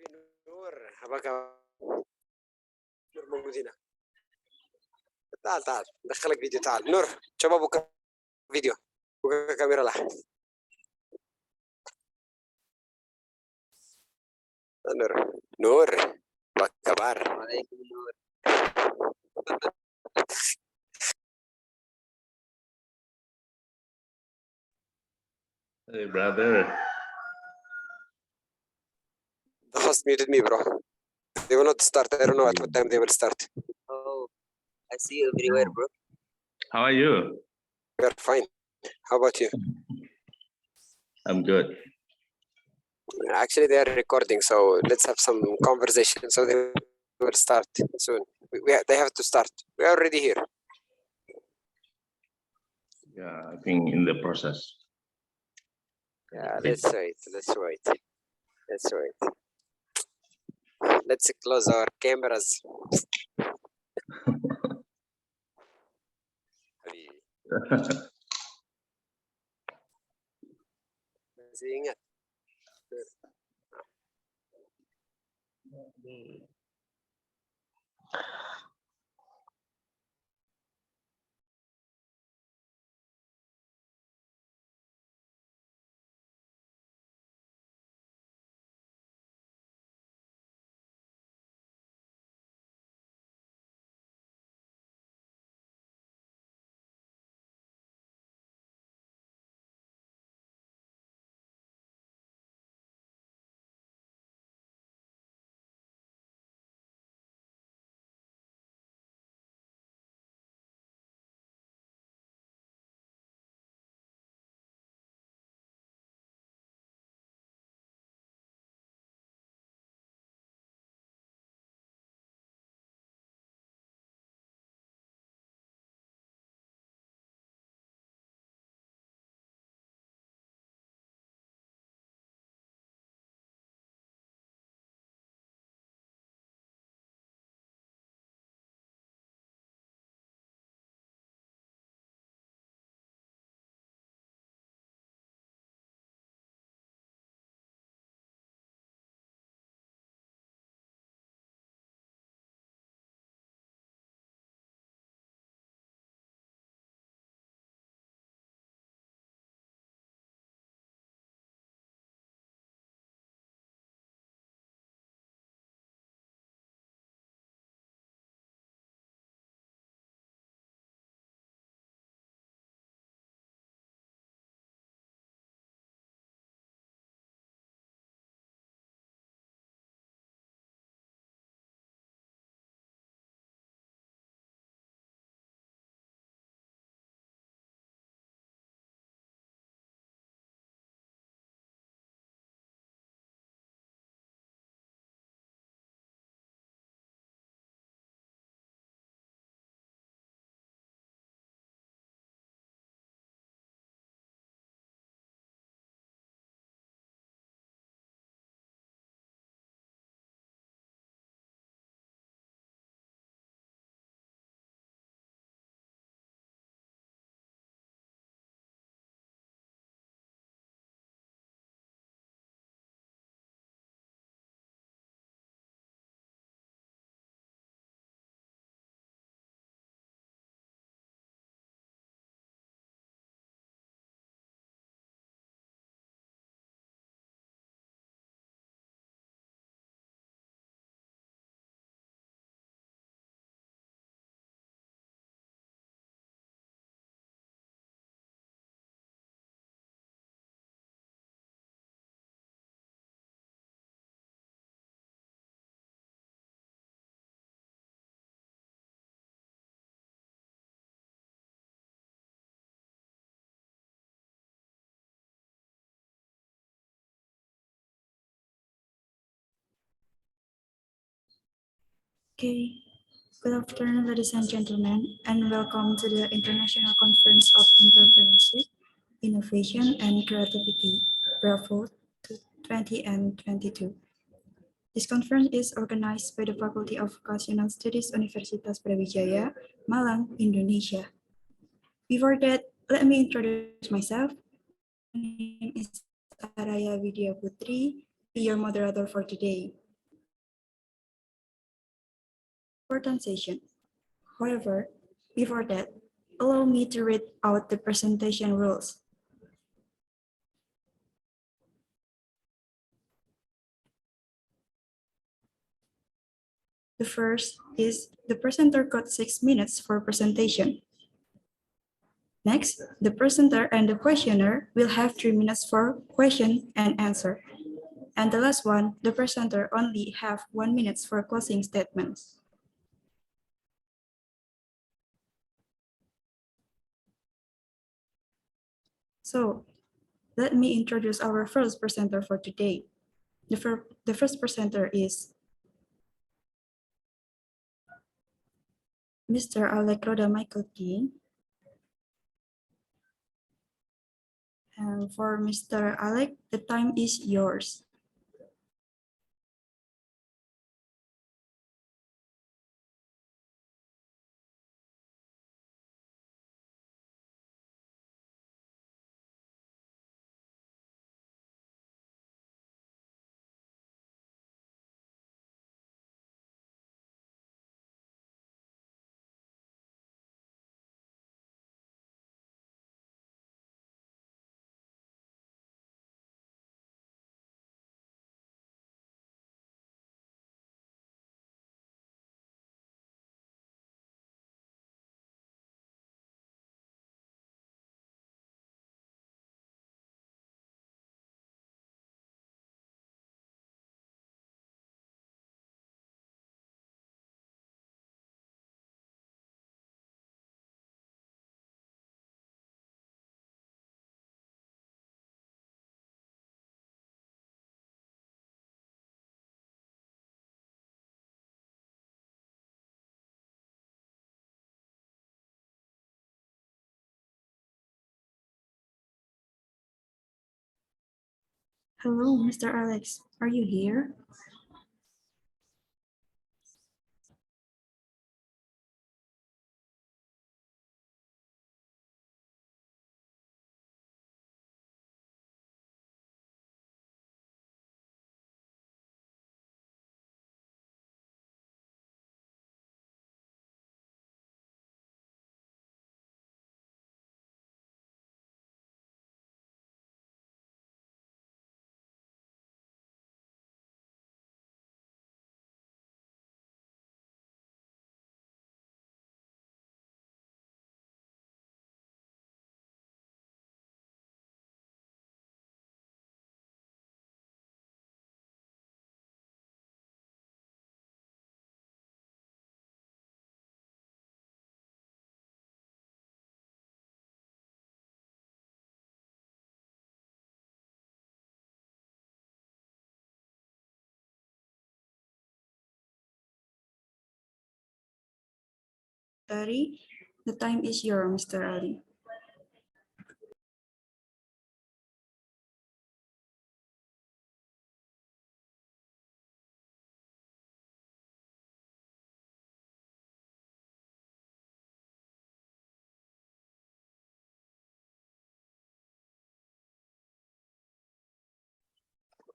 Nur, apa kabar? Nur موجود هنا. تعال تعال دخلك فيديو تعال نور coba buka video buka kamera lah Nur Nur apa kabar? Waalaikumsalam. Hey, brother. The host muted me, bro. They will not start. I don't know at what time they will start. Oh, I see you everywhere, bro. How are you? We are fine. How about you? I'm good. Actually, they are recording, so let's have some conversation. So they will start soon. They have to start. We are already here. Yeah, I think in the process. Yeah, let's wait. Let's wait. Let's wait. Let's close our cameras. Masih ingat? Okay, good afternoon, ladies and gentlemen, and welcome to the International Conference of Entrepreneurship, Innovation, and Creativity, Bravo 20 and 22. This conference is organized by the Faculty of Vocational Studies Universitas Brawijaya, Malang, Indonesia. Before that, let me introduce myself. My name is Araya Vidya Putri, your moderator for today. important session. However, before that, allow me to read out the presentation rules. The first is the presenter got 6 minutes for presentation. Next, the presenter and the questioner will have 3 minutes for question and answer. And the last one, the presenter only have 1 minute for closing statements. So, let me introduce our first presenter for today. The first presenter is Mr. Alec Roda Michael King. And for Mr. Alec, the time is yours. Hello, Mr. Alex. Are you here? Ali, the time is yours, Mr. Ali.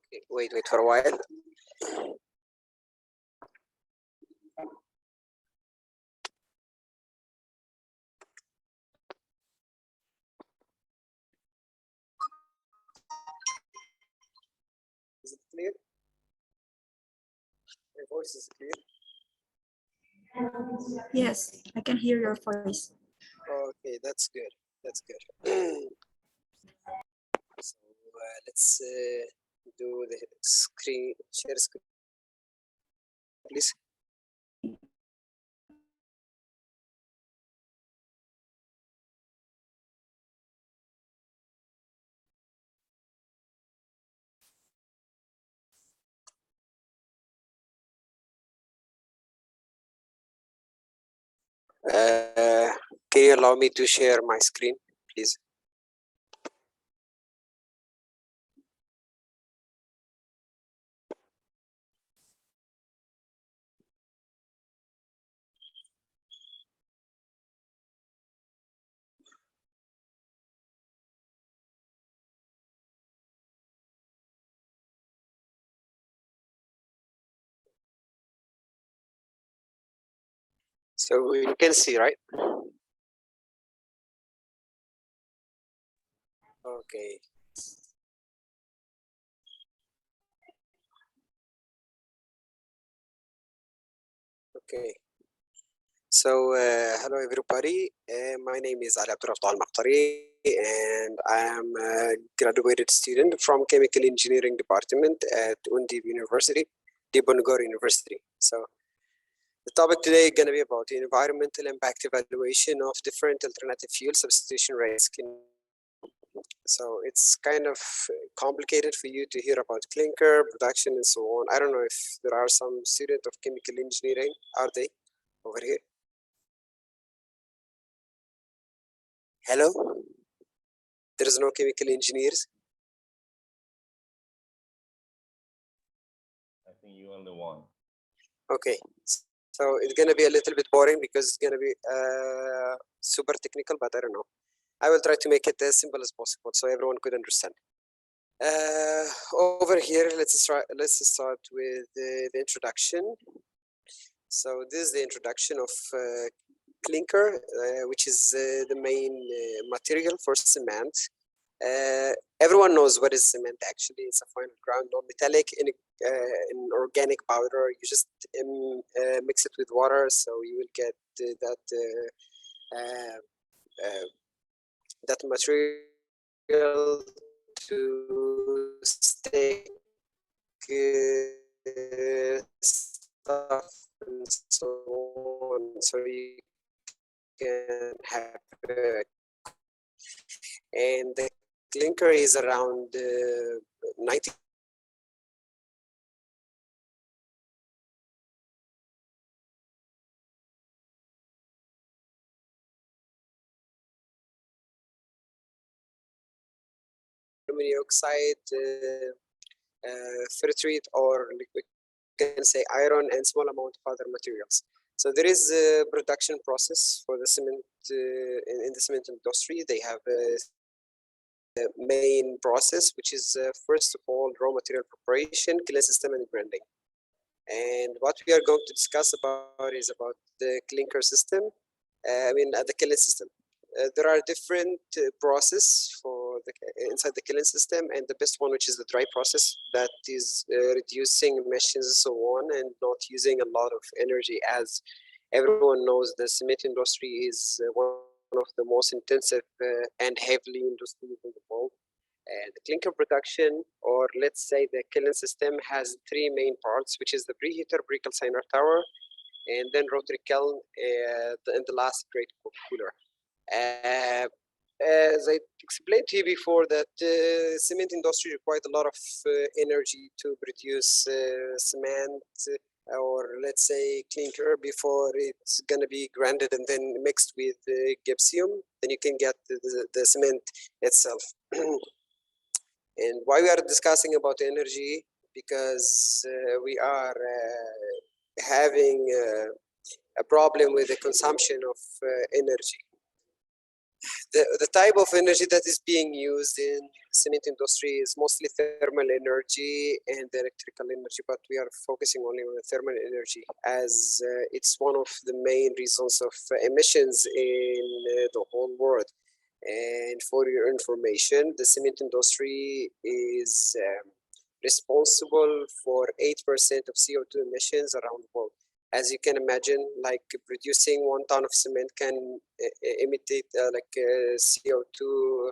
Okay, wait for a while. Is it clear? My voice is clear. Yes, I can hear your voice. Okay, that's good. That's good. So let's do the screen share screen, please. Can you allow me to share my screen, please? So you can see, right? Okay. Okay. So hello everybody. My name is Ali Abdurrahman Al-Maqtari, and I am a graduated student from Chemical Engineering Department at Undip University, Diponegoro University. So the topic today is going to be about the environmental impact evaluation of different alternative fuel substitution risk. So it's kind of complicated for you to hear about clinker production and so on. I don't know if there are some students of chemical engineering. Are they over here? Hello? There is no chemical engineers. I think you only one. Okay. So it's going to be a little bit boring because it's going to be super technical, but I don't know. I will try to make it as simple as possible so everyone could understand. Over here, let's start with the introduction. So this is the introduction of clinker, which is the main material for cement. Everyone knows what is cement actually. It's a fine ground non-metallic in organic powder. You just mix it with water, so you will get that material to stick stuff and so on, so you can have and the clinker is around 90 dioxide, ferrite, or we can say iron, and small amount of other materials. So there is a production process for the cement in the cement industry. They have a main process, which is first of all raw material preparation, kiln system, and grinding. And what we are going to discuss about is about the clinker system. The kiln system. There are different process for the inside the kiln system, and the best one, which is the dry process, that is reducing emissions and so on, and not using a lot of energy. As everyone knows, the cement industry is one of the most intensive and heavily industries in the world. The clinker production, or let's say the kiln system, has three main parts, which is the preheater, precalciner tower, and then rotary kiln, and the last great cooler. As I explained to you before, that cement industry requires a lot of energy to produce cement, or let's say clinker, before it's going to be grinded and then mixed with gypsum. Then you can get the cement itself. And why we are discussing about energy? Because we are having a problem with the consumption of energy. The type of energy that is being used in cement industry is mostly thermal energy and electrical energy, but we are focusing only on the thermal energy, as it's one of the main reasons of emissions in the whole world. And for your information, the cement industry is responsible for 8% of CO2 emissions around the world. As you can imagine, like producing 1 ton of cement can emit CO2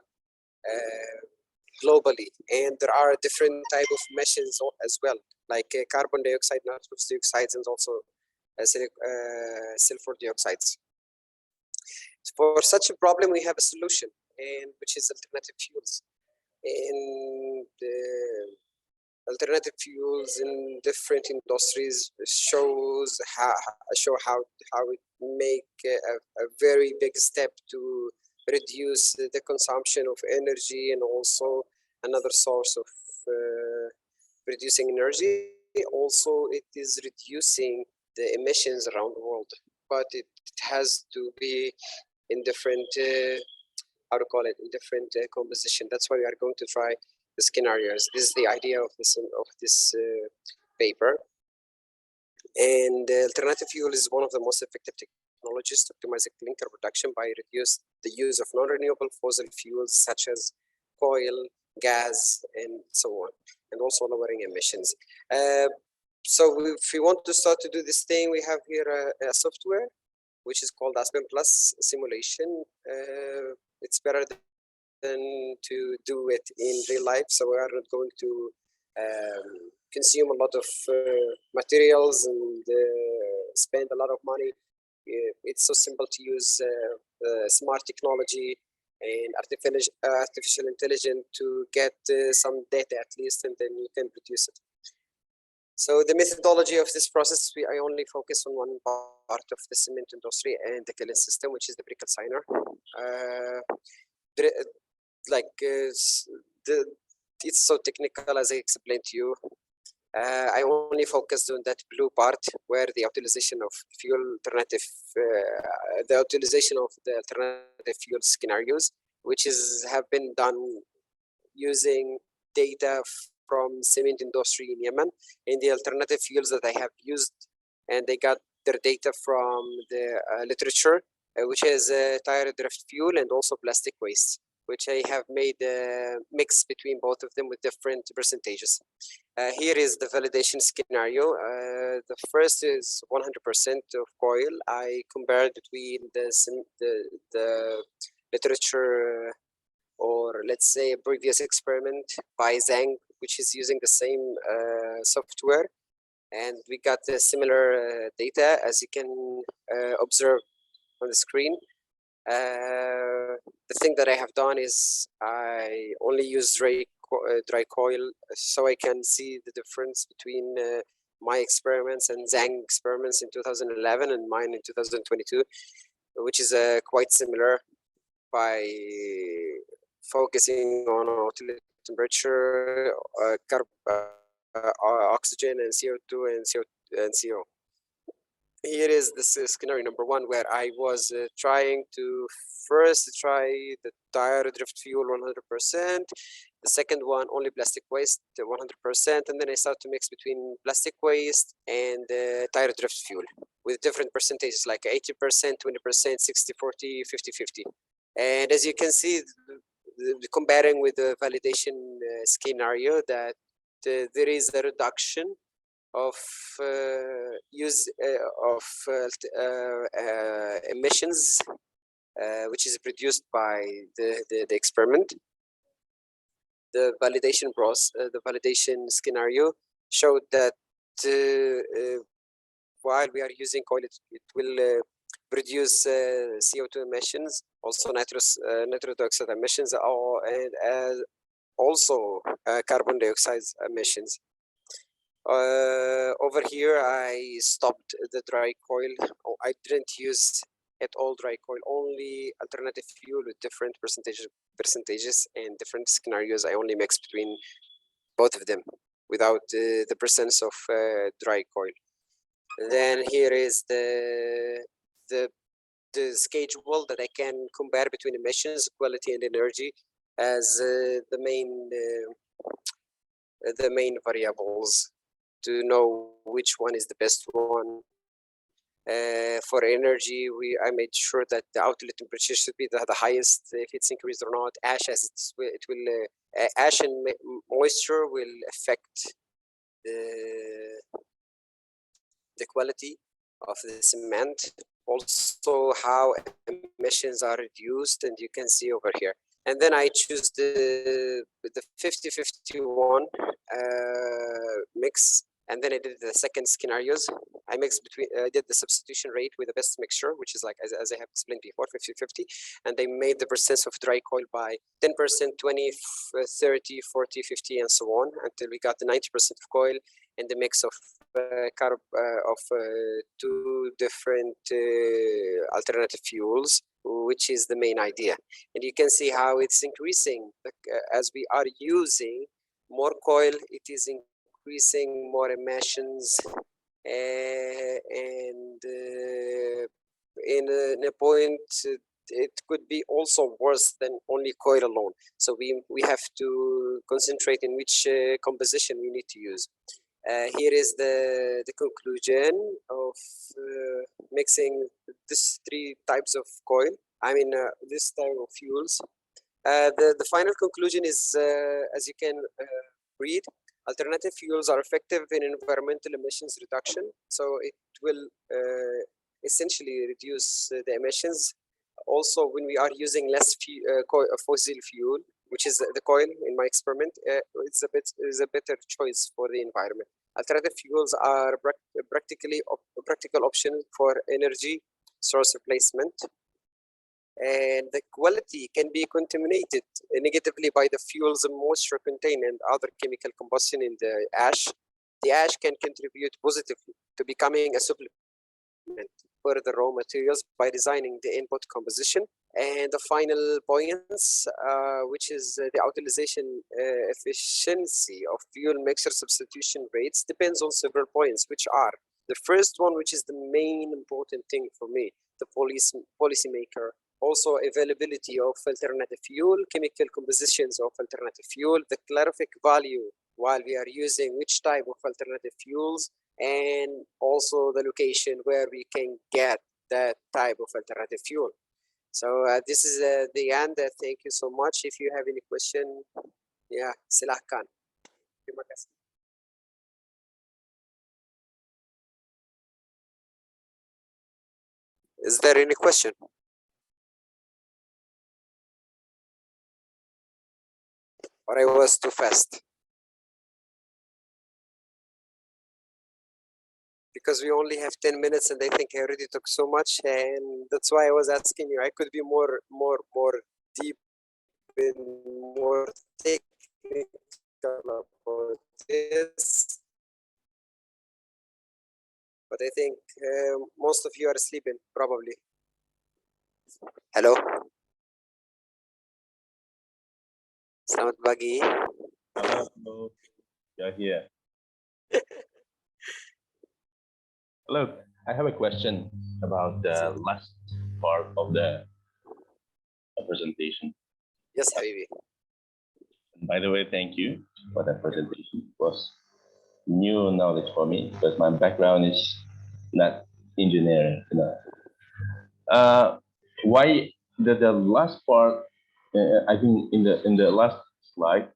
globally. And there are different type of emissions as well, like carbon dioxide, nitrous dioxides, and also sulfur dioxides. For such a problem, we have a solution, and which is alternative fuels. And alternative fuels in different industries shows how it make a very big step to reduce the consumption of energy, and also another source of reducing energy. Also, it is reducing the emissions around the world, but it has to be in different how to call it, in different composition. That's why we are going to try the scenarios. This is the idea of this paper. And alternative fuel is one of the most effective technologies to optimize the clinker production by reduce the use of non-renewable fossil fuels such as coal, gas, and so on, and also lowering emissions. So if we want to start to do this thing, we have here a software which is called Aspen Plus simulation. It's better than to do it in real life, so we are not going to consume a lot of materials and spend a lot of money. It's so simple to use smart technology and artificial intelligence to get some data at least, and then you can produce it. So the methodology of this process, I only focus on one part of the cement industry and the kiln system, which is the pre-calciner. It's so technical, as I explained to you. I only focused on that blue part where the utilization of fuel alternative, the utilization of the alternative fuel scenarios, which have been done using data from cement industry in Yemen, and the alternative fuels that I have used, and they got their data from the literature, which is tire drift fuel and also plastic waste, which I have made a mix between both of them with different percentages. Here is the validation scenario. The first is 100% of coil. I compared between the literature or let's say a previous experiment by Zhang, which is using the same software, and we got similar data, as you can observe on the screen. The thing that I have done is I only use dry coil, so I can see the difference between my experiments and Zhang experiments in 2011 and mine in 2022, which is quite similar by focusing on outlet temperature, oxygen and CO2 and CO. Here is this scenario number one, where I was trying to first try the tire drift fuel 100%, the second one only plastic waste 100%, and then I start to mix between plastic waste and tire drift fuel with different percentages like 80%, 20%, 60, 40, 50, 50. And as you can see, comparing with the validation scenario, that there is a reduction of use of emissions, which is produced by the experiment. The validation process, the validation scenario showed that while we are using coil, it will produce CO2 emissions, also nitrous dioxide emissions, and also carbon dioxide emissions. Over here, I stopped the dry coil. I didn't use at all dry coil, only alternative fuel with different percentages and different scenarios. I only mixed between both of them without the presence of dry coil. Then here is the schedule that I can compare between emissions, quality, and energy as the main variables to know which one is the best one. For energy, I made sure that the outlet temperature should be the highest if it's increased or not. Ash, as it will, ash and moisture will affect the quality of the cement. Also, how emissions are reduced, and you can see over here. And then I choose the 50-51 mix. And then I did the second scenarios. I did the substitution rate with the best mixture, which is like, as I have explained before, 50-50. And they made the percent of dry coil by 10%, 20, 30, 40, 50, and so on, until we got the 90% of coil and the mix of two different alternative fuels, which is the main idea. And you can see how it's increasing. As we are using more coil, it is increasing more emissions, and in a point it could be also worse than only coil alone. So we have to concentrate in which composition we need to use. Here is the conclusion of mixing these three types of coil. This type of fuels. The final conclusion is, as you can read, alternative fuels are effective in environmental emissions reduction. So it will essentially reduce the emissions. Also, when we are using less fossil fuel, which is the coil in my experiment, it's a better choice for the environment. Alternative fuels are practical option for energy source replacement, and the quality can be contaminated negatively by the fuel's moisture content and other chemical combustion in the ash. The ash can contribute positively to becoming a supplement for the raw materials by designing the input composition. And the final points, which is the utilization efficiency of fuel mixture substitution rates, depends on several points, which are the first one, which is the main important thing for me, the policymaker. Also, availability of alternative fuel, chemical compositions of alternative fuel, the calorific value while we are using which type of alternative fuels, and also the location where we can get that type of alternative fuel. So this is the end. Thank you so much. If you have any question, yeah, silahkan. Terima kasih. Is there any question? Or I was too fast? Because we only have 10 minutes and I think I already took so much, and that's why I was asking you. I could be more deep and more technical about this, but I think most of you are sleeping probably. Hello. Selamat pagi. Hello. You're here. Hello. I have a question about the last part of the presentation. Yes, Habibi. By the way, thank you for that presentation. It was new knowledge for me because my background is not engineering. Why the last part? I think in the last slide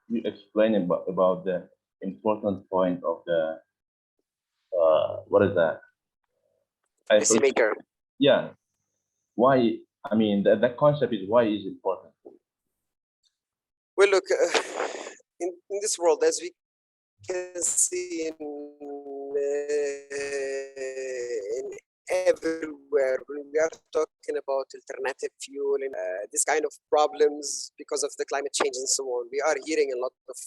you explained about the important point of the what is that? Policymaker. Yeah. Why? I mean, the concept is why is important. Well, look, in this world, as we can see in everywhere, when we are talking about alternative fuel and this kind of problems because of the climate change and so on, we are hearing a lot of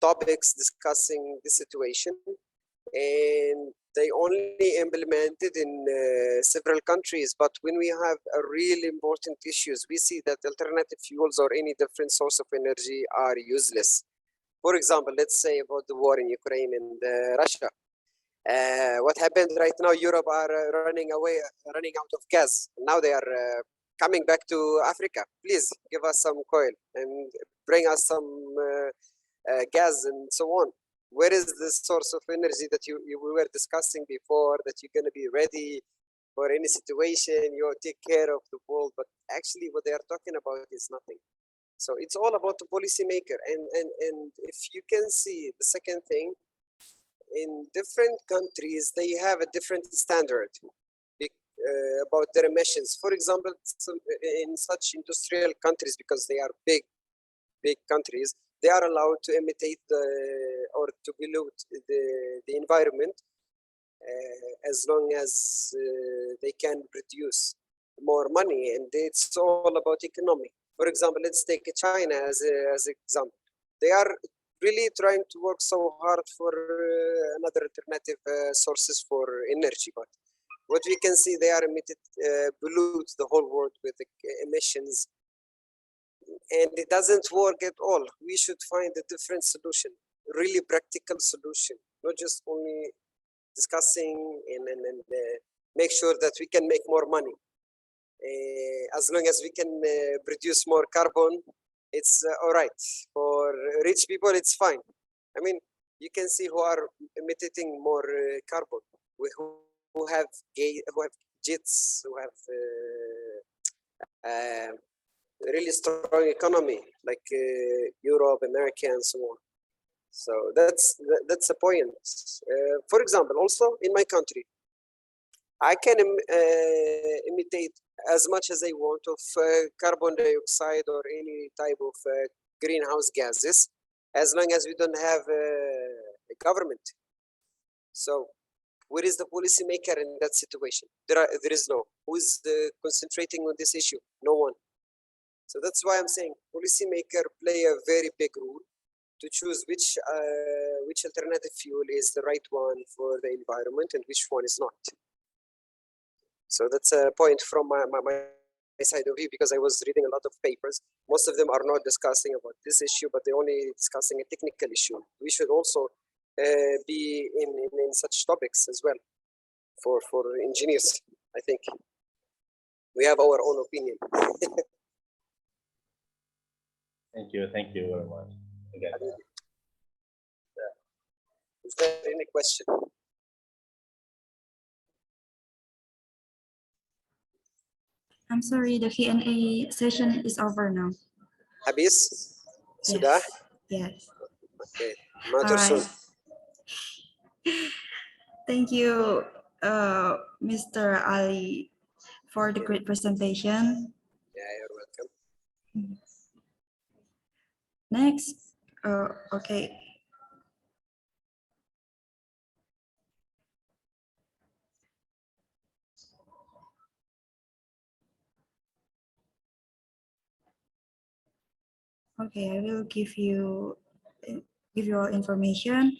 topics discussing the situation, and they only implemented in several countries. But when we have a really important issues, we see that alternative fuels or any different source of energy are useless. For example, let's say about the war in Ukraine and Russia. What happened right now? Europe are running out of gas. Now they are coming back to Africa. Please give us some coal and bring us some gas and so on. Where is the source of energy that we were discussing before, that you're going to be ready for any situation, you take care of the world, but actually what they are talking about is nothing. So it's all about the policymaker. And if you can see the second thing, in different countries, they have a different standard about their emissions. For example, in such industrial countries, because they are big countries, they are allowed to imitate or to pollute the environment as long as they can produce more money, and it's all about economy. For example, let's take China as an example. They are really trying to work so hard for another alternative sources for energy, but what we can see, they are pollute the whole world with the emissions, and it doesn't work at all. We should find a different solution, really practical solution, not just only discussing and make sure that we can make more money. As long as we can produce more carbon, it's all right. For rich people, it's fine. I mean, you can see who are emitting more carbon, who have jets, who have really strong economy, like Europe, America, and so on. So that's a point. For example, also in my country, I can imitate as much as I want of carbon dioxide or any type of greenhouse gases, as long as we don't have a government. So where is the policymaker in that situation? There is no. Who is concentrating on this issue? No one. So that's why I'm saying policymaker play a very big role to choose which alternative fuel is the right one for the environment and which one is not. So that's a point from my side of view, because I was reading a lot of papers. Most of them are not discussing about this issue, but they're only discussing a technical issue. We should also be in such topics as well for engineers. I think we have our own opinion. Thank you very much. Again. Is there any question? I'm sorry, the Q&A session is over now. Habis? Sudah? Yes. Okay. All right. Thank you, Mr. Ali, for the great presentation. Yeah, you're welcome. Next, okay. Okay, I will give you all information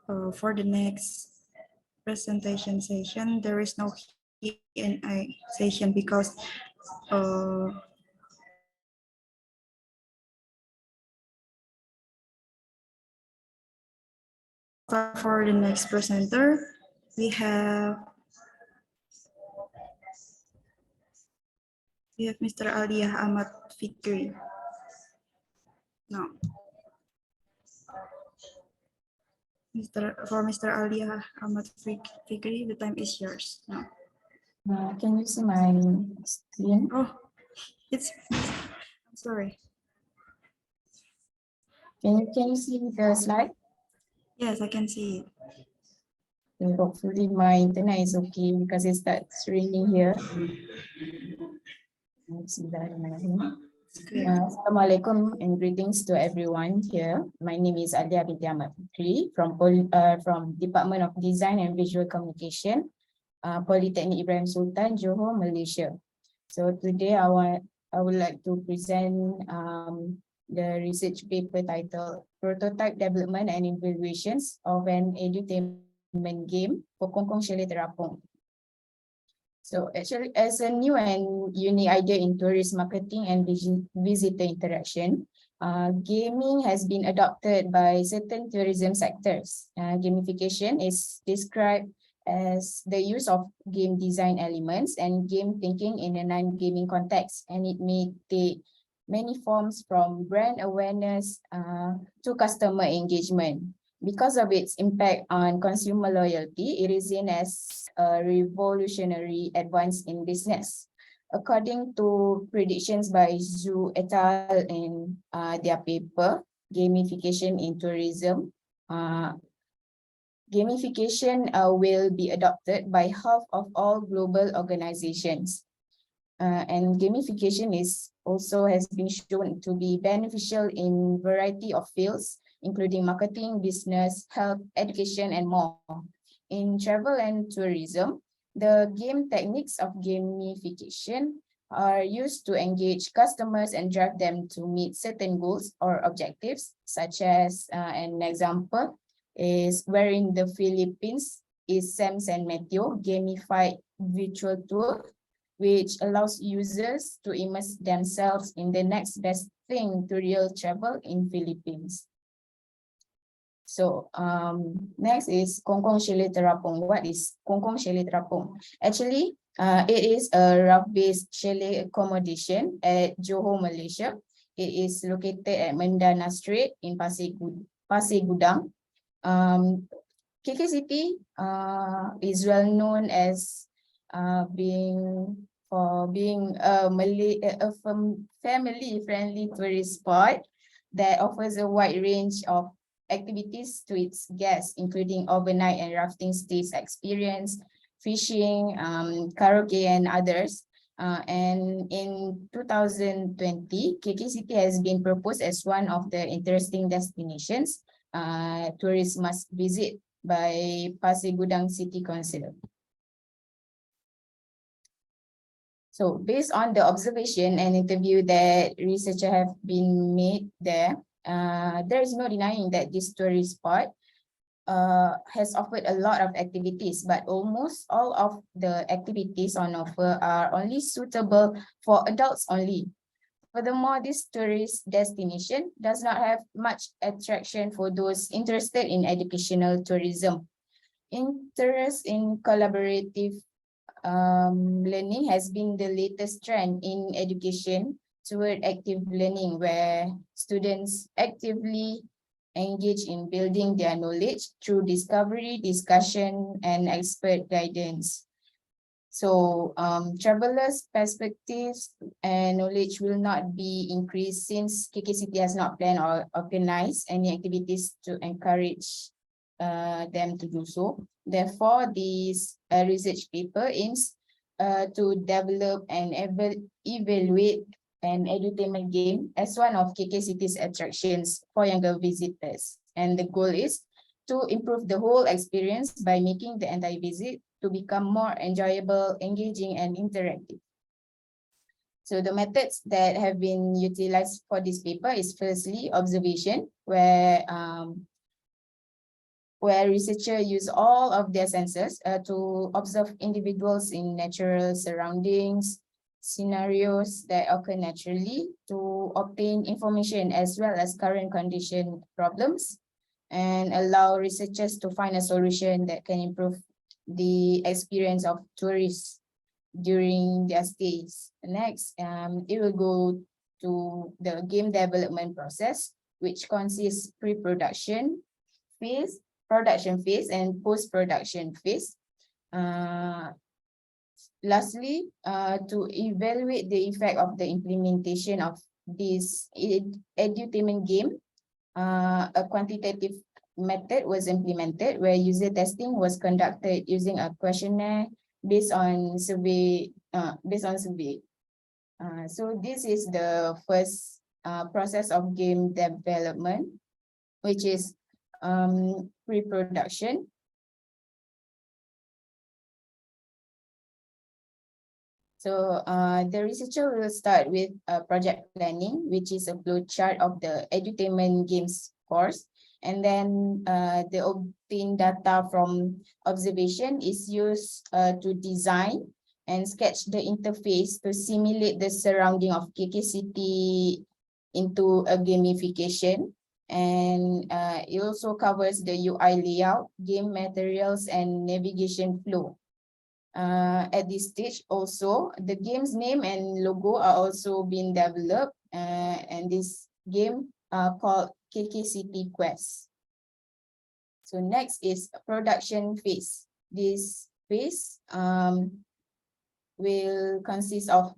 for the next presentation session. There is no Q&A session because for the next presenter, we have Mr. Aliyah Ahmad Fikri. No. For Mr. Aliyah Ahmad Fikri, the time is yours. No. Can you see my screen? Oh, I'm sorry. Can you see the slide? Yes, I can see it. Okay, hopefully my internet is okay because it starts raining here. Assalamualaikum and greetings to everyone here. My name is Aliyah binti Ahmad Fikri from Department of Design and Visual Communication, Polytechnic Ibrahim Sultan, Johor, Malaysia. So today I would like to present the research paper titled Prototype Development and Evaluations of an Edutainment Game for Kong Kong Chalet Terapung. So actually, as a new and unique idea in tourist marketing and visitor interaction, gaming has been adopted by certain tourism sectors. Gamification is described as the use of game design elements and game thinking in a non-gaming context, and it may take many forms from brand awareness to customer engagement. Because of its impact on consumer loyalty, it is seen as a revolutionary advance in business. According to predictions by Zhu et al. In their paper, Gamification in Tourism, gamification will be adopted by half of all global organizations. And gamification has been shown to be beneficial in a variety of fields, including marketing, business, health, education, and more. In travel and tourism, the game techniques of gamification are used to engage customers and drive them to meet certain goals or objectives, such as an example is where in the Philippines is Sam and Matthew gamified virtual tour, which allows users to immerse themselves in the next best thing to real travel in Philippines. So next is Kong Kong Chalet Terapung. What is Kong Kong Chalet Terapung? Actually, it is a rough-based chalet accommodation at Johor, Malaysia. It is located at Mendana Street in Pasir Gudang. KK City is well known as being a family-friendly tourist spot that offers a wide range of activities to its guests, including overnight and rafting stays experience, fishing, karaoke, and others. And in 2020, KK City has been proposed as one of the interesting destinations tourists must visit by Pasir Gudang City Council. So based on the observation and interview that researchers have been made there, there is no denying that this tourist spot has offered a lot of activities, but almost all of the activities on offer are only suitable for adults only. Furthermore, this tourist destination does not have much attraction for those interested in educational tourism. Interest in collaborative learning has been the latest trend in education toward active learning, where students actively engage in building their knowledge through discovery, discussion, and expert guidance. So travelers' perspectives and knowledge will not be increased since KK City has not planned or organized any activities to encourage them to do so. Therefore, this research paper aims to develop and evaluate an edutainment game as one of KK City's attractions for younger visitors. And the goal is to improve the whole experience by making the entire visit to become more enjoyable, engaging, and interactive. So the methods that have been utilized for this paper is firstly observation, where researchers use all of their senses to observe individuals in natural surroundings, scenarios that occur naturally to obtain information as well as current condition problems, and allow researchers to find a solution that can improve the experience of tourists during their stays. Next, it will go to the game development process, which consists pre-production phase, production phase, and post-production phase. Lastly, to evaluate the effect of the implementation of this edutainment game, a quantitative method was implemented where user testing was conducted using a questionnaire based on survey. So this is the first process of game development, which is pre-production. So the researcher will start with project planning, which is a flow chart of the edutainment games course. And then the obtained data from observation is used to design and sketch the interface to simulate the surrounding of KK City into a gamification. And it also covers the UI layout, game materials, and navigation flow. At this stage also, the game's name and logo are also being developed, and this game called KK City Quest. So next is production phase. This phase will consist of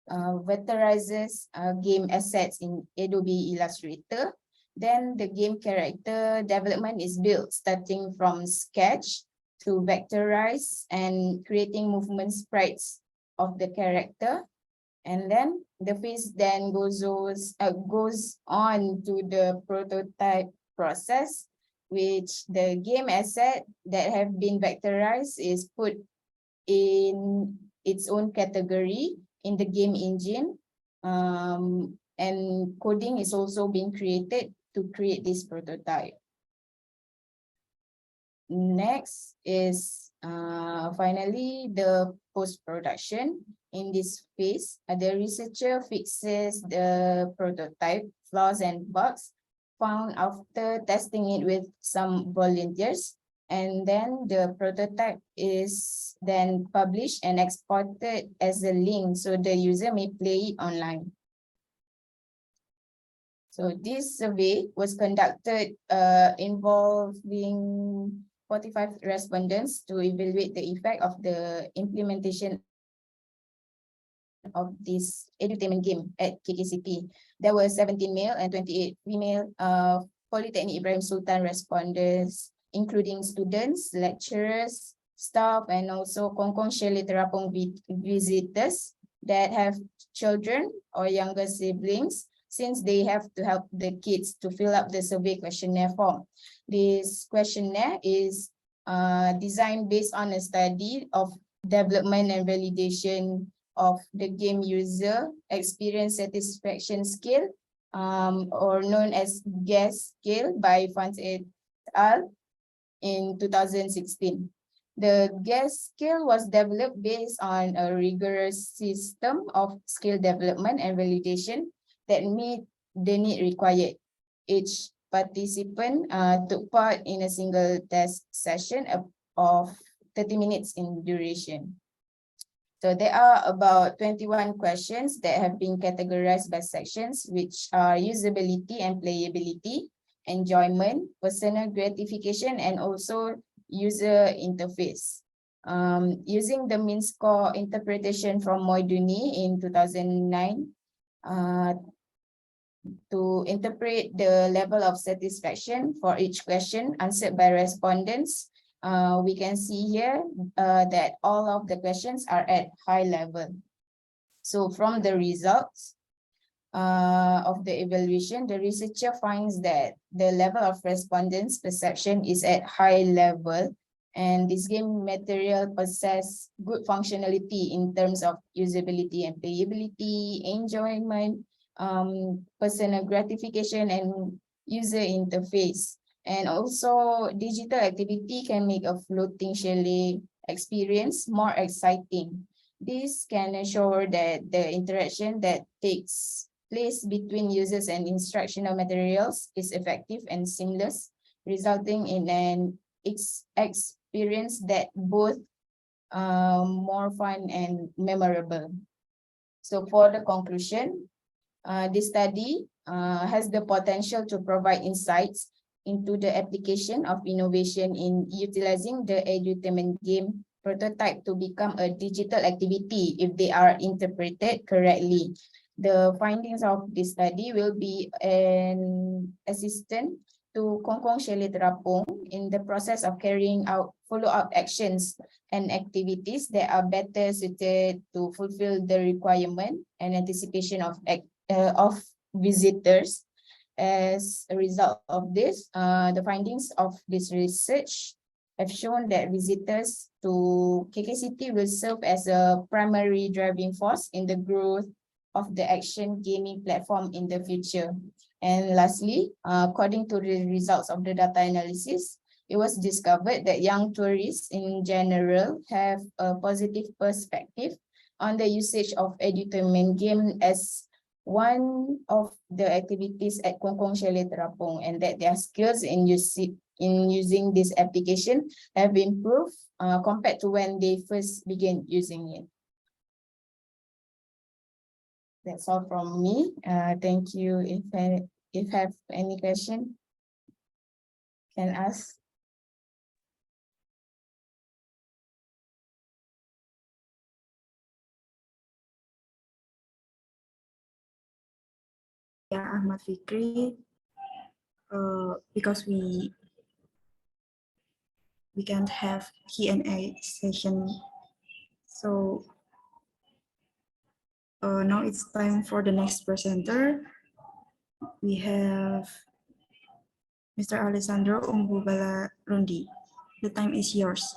vectorizes game assets in Adobe Illustrator. Then the game character development is built starting from sketch to vectorize and creating movement sprites of the character. And then the phase then goes on to the prototype process, which the game asset that have been vectorized is put in its own category in the game engine. And coding is also being created to create this prototype. Next is finally the post-production. In this phase, the researcher fixes the prototype flaws and bugs found after testing it with some volunteers, and then the prototype is then published and exported as a link so the user may play it online. So this survey was conducted involving 45 respondents to evaluate the effect of the implementation of this edutainment game at KKCP. There were 17 male and 28 female Polytechnic Ibrahim Sultan respondents, including students, lecturers, staff, and also Kongkong Shelley Terapung visitors that have children or younger siblings, since they have to help the kids to fill up the survey questionnaire form. This questionnaire is designed based on a study of development and validation of the game user experience satisfaction scale, or known as GAS scale by Fans et al. In 2016. The GAS scale was developed based on a rigorous system of skill development and validation that meet the need required. Each participant took part in a single test session of 30 minutes in duration. So there are about 21 questions that have been categorized by sections, which are usability and playability, enjoyment, personal gratification, and also user interface. Using the mean score interpretation from Moiduni in 2009 to interpret the level of satisfaction for each question answered by respondents, we can see here that all of the questions are at high level. So from the results of the evaluation, the researcher finds that the level of respondents' perception is at high level, and this game material possess good functionality in terms of usability and playability, enjoyment, personal gratification, and user interface. And also digital activity can make a floating chalet experience more exciting. This can ensure that the interaction that takes place between users and instructional materials is effective and seamless, resulting in an experience that both more fun and memorable. So for the conclusion, this study has the potential to provide insights into the application of innovation in utilizing the edutainment game prototype to become a digital activity if they are interpreted correctly. The findings of this study will be an assistant to Kongkong Shelley Terapung in the process of carrying out follow-up actions and activities that are better suited to fulfill the requirement and anticipation of visitors. As a result of this, the findings of this research have shown that visitors to KKCT will serve as a primary driving force in the growth of the action gaming platform in the future. And lastly, according to the results of the data analysis, it was discovered that young tourists in general have a positive perspective on the usage of edutainment game as one of the activities at Kongkong Shelley Terapung, and that their skills in using this application have improved compared to when they first began using it. That's all from me. Thank you. If have any question, can ask. Yeah, Ahmad Fikri, because we can't have Q&A session, so now it's time for the next presenter. We have Mr. Alessandro Umbubala Rundi. The time is yours.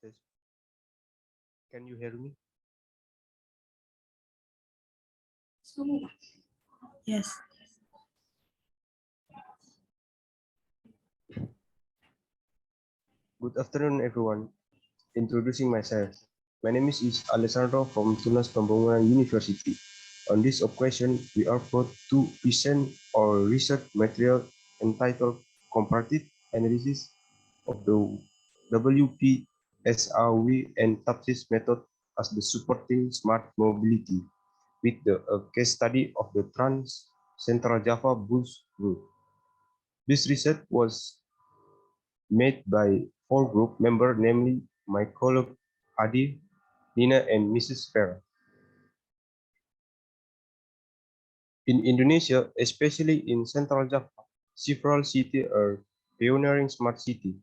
Test. Can you hear me? Yes. Good afternoon, everyone. Introducing myself. My name is Alessandro from Tunas Pembangunan University. On this occasion, we are proud to present our research material entitled Comparative analysis of the WPSRW and TAPSIS method as the supporting smart mobility with the case study of the Trans Central Java bus route. This research was made by 4 group members, namely my colleague Adi, Nina, and Mrs. Farah. In Indonesia, especially in Central Java, several cities are pioneering smart city.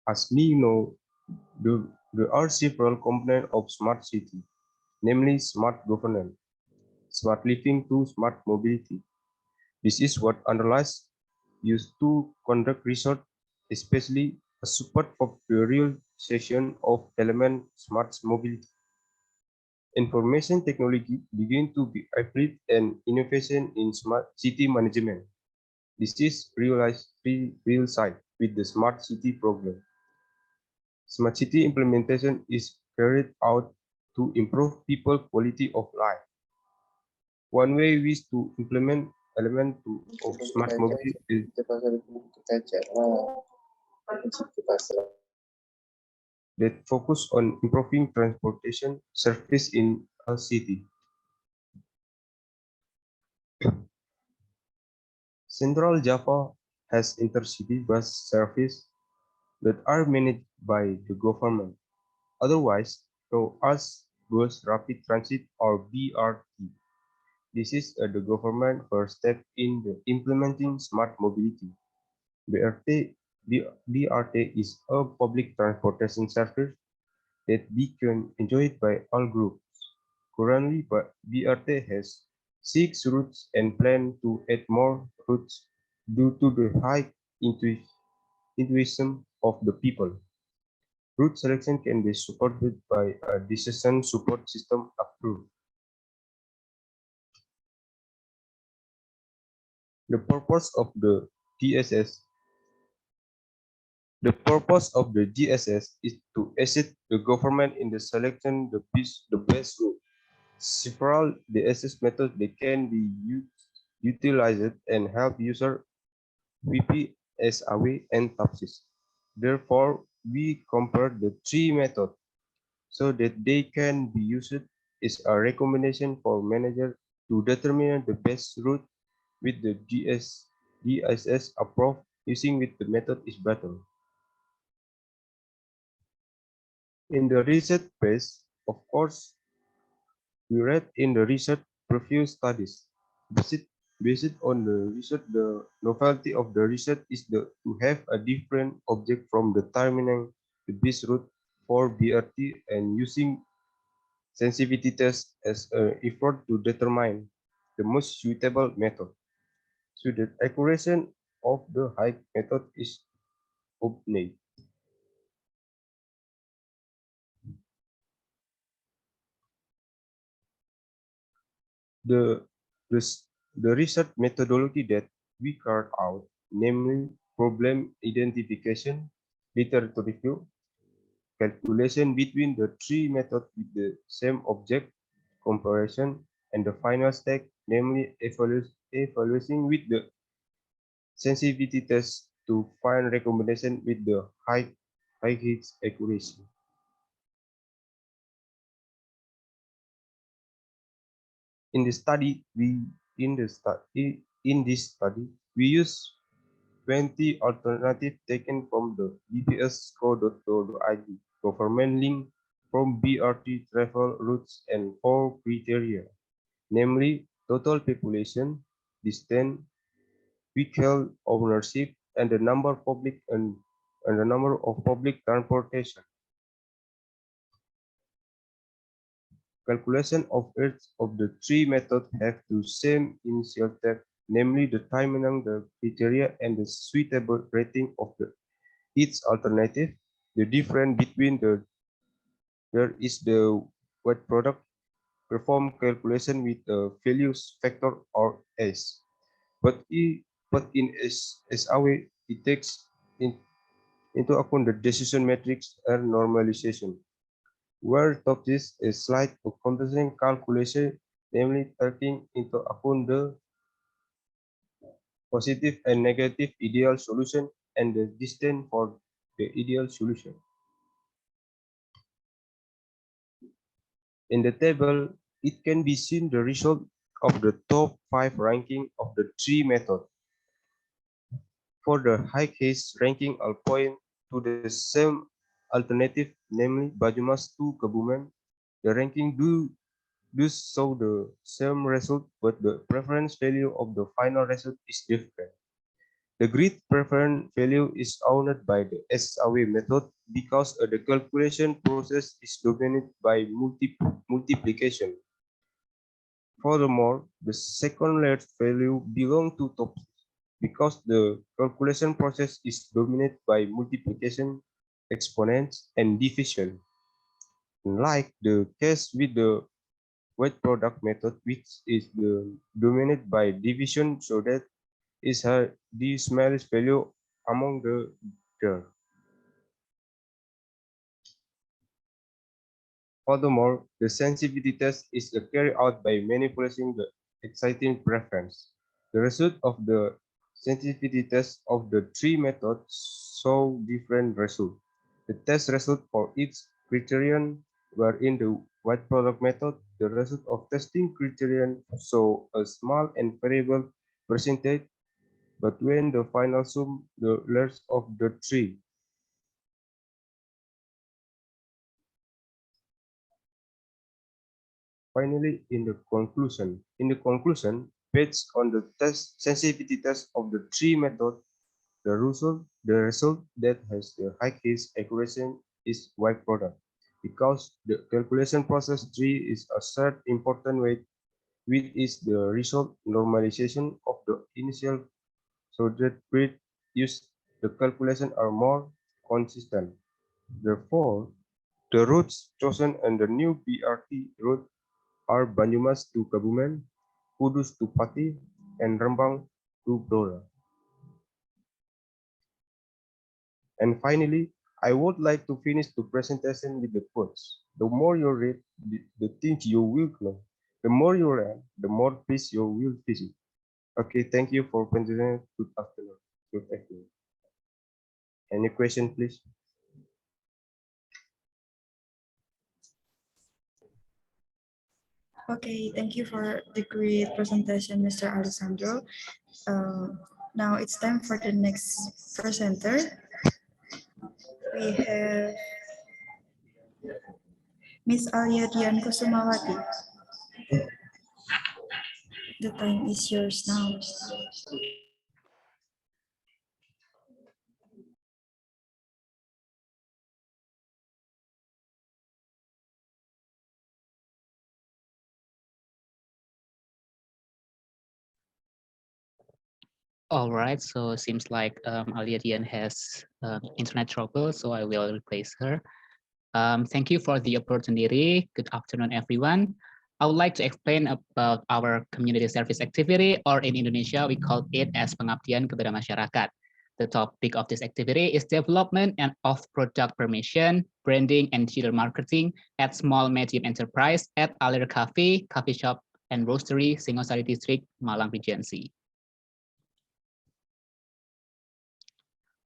As we know, there are several components of smart city, namely smart governance, smart living to smart mobility. This is what analysts use to conduct research, especially a support for the realization of element smart mobility. Information technology begin to be applied and innovation in smart city management. This is realized real side with the smart city program. Smart city implementation is carried out to improve people quality of life. One way is to implement element of smart mobility is that focus on improving transportation service in a city. Central Java has intercity bus service that are managed by the government, otherwise known as Bus Rapid Transit or BRT. This is the government first step in the implementing smart mobility. BRT is a public transportation service that be can enjoyed by all groups. Currently, BRT has 6 routes and plan to add more routes due to the high intuition of the people. Route selection can be supported by a decision support system approved. The purpose of the DSS The purpose of the GSS is to assist the government in the selection the best route. Several DSS methods that can be utilized and help user WPSRW and TAPSIS. Therefore, we compare the 3 methods so that they can be used as a recommendation for manager to determine the best route with the DSS approach using with the method is better. In the research phase, of course, we read in the research preview studies. Based on the research, the novelty of the research is to have a different object from determining the best route for BRT and using sensitivity test as an effort to determine the most suitable method. So the accuracy of the high method is obtained. The, the, the research methodology that we carried out, namely problem identification, literature review, calculation between the 3 methods with the same object, comparison, and the final step, namely evaluating with the sensitivity test to find recommendation with the high hits accuracy. In the study, in this study, we use 20 alternatives taken from the bps.co.id government link from BRT travel routes and 4 criteria, namely total population, distance, vehicle ownership, and the number of public transportation. Calculation of each of the 3 methods have the same initial step, namely determining the criteria and the suitable rating of each alternative. The difference between there is the wet product perform calculation with a values factor or S. But in SAW, it takes into account the decision matrix and normalization, where top is a slight comparison calculation, namely taking into account the positive and negative ideal solution and the distance for the ideal solution. In the table, it can be seen the result of the top 5 ranking of the 3 methods. For the high case ranking, I'll point to the same alternative, namely Bajumas to Kebumen. The ranking do show the same result, but the preference value of the final result is different. The grid preference value is owned by the SAW method because the calculation process is dominated by multiplication. Furthermore, the second largest value belongs to top because the calculation process is dominated by multiplication, exponents, and division. Like the case with the weight product method, which is dominated by division, so that is the smallest value among the there. Furthermore, the sensitivity test is carried out by manipulating the exciting preference. The result of the sensitivity test of the 3 methods show different results. The test result for each criterion were in the white product method. The result of testing criterion show a small and variable percentage, but when the final sum the less of the 3. Finally, in the conclusion, based on the test sensitivity test of the 3 methods, the result that has the highest accuracy is white product, because the calculation process 3 is a third important way, which is the result normalization of the initial, so that with use the calculation are more consistent. Therefore, the routes chosen and the new BRT route are Banyumas to Kebumen, Kudus to Pati, and Rembang to Blora. And finally, I would like to finish the presentation with the quotes. The more you read, the things you will know. The more you learn, the more place you will visit. Okay, thank you for presenting. Good afternoon. Good afternoon. Any question, please? Okay, thank you for the great presentation, Mr. Alessandro. Now it's time for the next presenter. We have Miss Alia Dian Kusumawati. The time is yours now. All right, so it seems like Alia Dian has internet trouble, so I will replace her. Thank you for the opportunity. Good afternoon, everyone. I would like to explain about our community service activity, or in Indonesia, we call it as pengabdian kepada masyarakat. The topic of this activity is development and of product permission, branding, and digital marketing at small medium enterprise at Alir Cafe, coffee shop, and roastery, Singosari District, Malang Regency.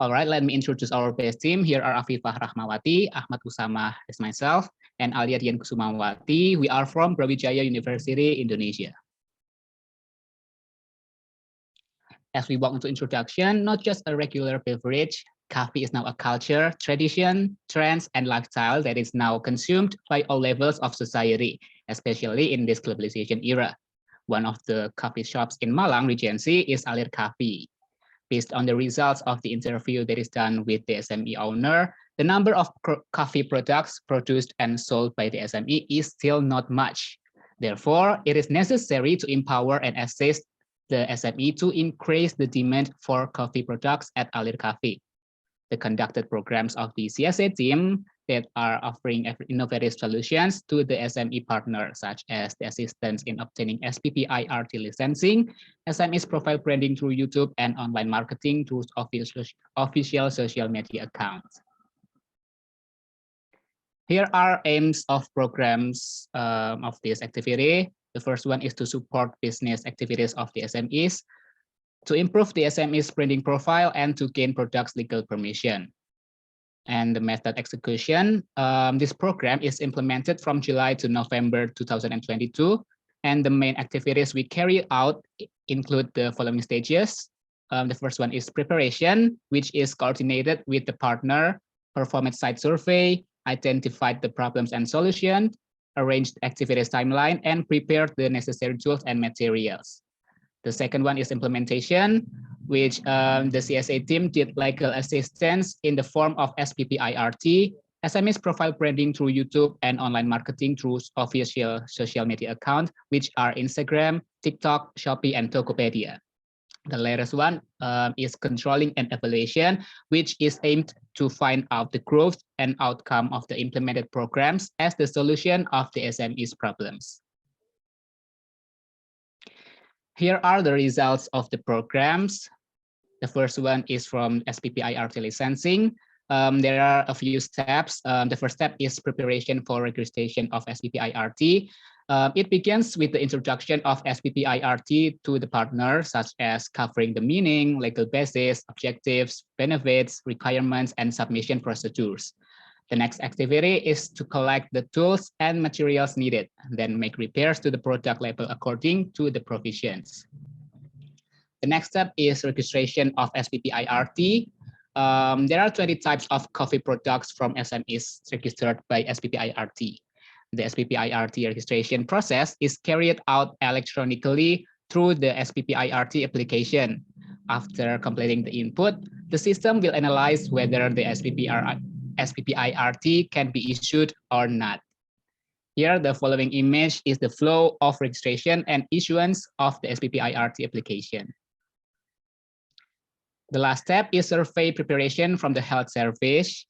All right, let me introduce our base team. Here are Afifah Rahmawati, Ahmad Usama is myself, and Alia Dian Kusumawati. We are from Brawijaya University, Indonesia. As we walk into introduction, not just a regular beverage, coffee is now a culture, tradition, trends, and lifestyle that is now consumed by all levels of society, especially in this globalization era. One of the coffee shops in Malang Regency is Alir Cafe. Based on the results of the interview that is done with the SME owner, the number of coffee products produced and sold by the SME is still not much. Therefore, it is necessary to empower and assist the SME to increase the demand for coffee products at Alir Cafe. The conducted programs of the CSA team that are offering innovative solutions to the SME partners, such as the assistance in obtaining SPP IRT licensing, SME's profile branding through YouTube, and online marketing through official social media accounts. Here are aims of programs of this activity. The first one is to support business activities of the SMEs. to improve the SME's branding profile and to gain products legal permission. And the method execution, this program is implemented from July to November 2022. And the main activities we carry out include the following stages. The first one is preparation, which is coordinated with the partner, performed site survey, identified the problems and solutions, arranged activities timeline, and prepared the necessary tools and materials. The second one is implementation, which the CSA team did legal assistance in the form of SPPIRT, SMS profile branding through YouTube, and online marketing through official social media accounts, which are Instagram, TikTok, Shopee, and Tokopedia. The latest one is controlling and evaluation, which is aimed to find out the growth and outcome of the implemented programs as the solution of the SME's problems. Here are the results of the programs. The first one is from SPPIRT licensing. There are a few steps. The first step is preparation for registration of SPPIRT. It begins with the introduction of SPPIRT to the partner, such as covering the meaning, legal basis, objectives, benefits, requirements, and submission procedures. The next activity is to collect the tools and materials needed, then make repairs to the product label according to the provisions. The next step is registration of SPPIRT. There are 20 types of coffee products from SMEs registered by SPPIRT. The SPPIRT registration process is carried out electronically through the SPPIRT application. After completing the input, the system will analyze whether the SPPIRT can be issued or not. Here, the following image is the flow of registration and issuance of the SPPIRT application. The last step is survey preparation from the health service,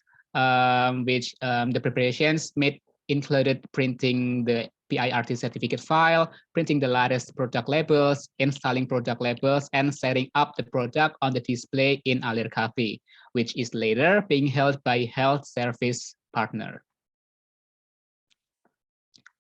which the preparations made included printing the PIRT certificate file, printing the latest product labels, installing product labels, and setting up the product on the display in Alir Cafe, which is later being held by health service partner.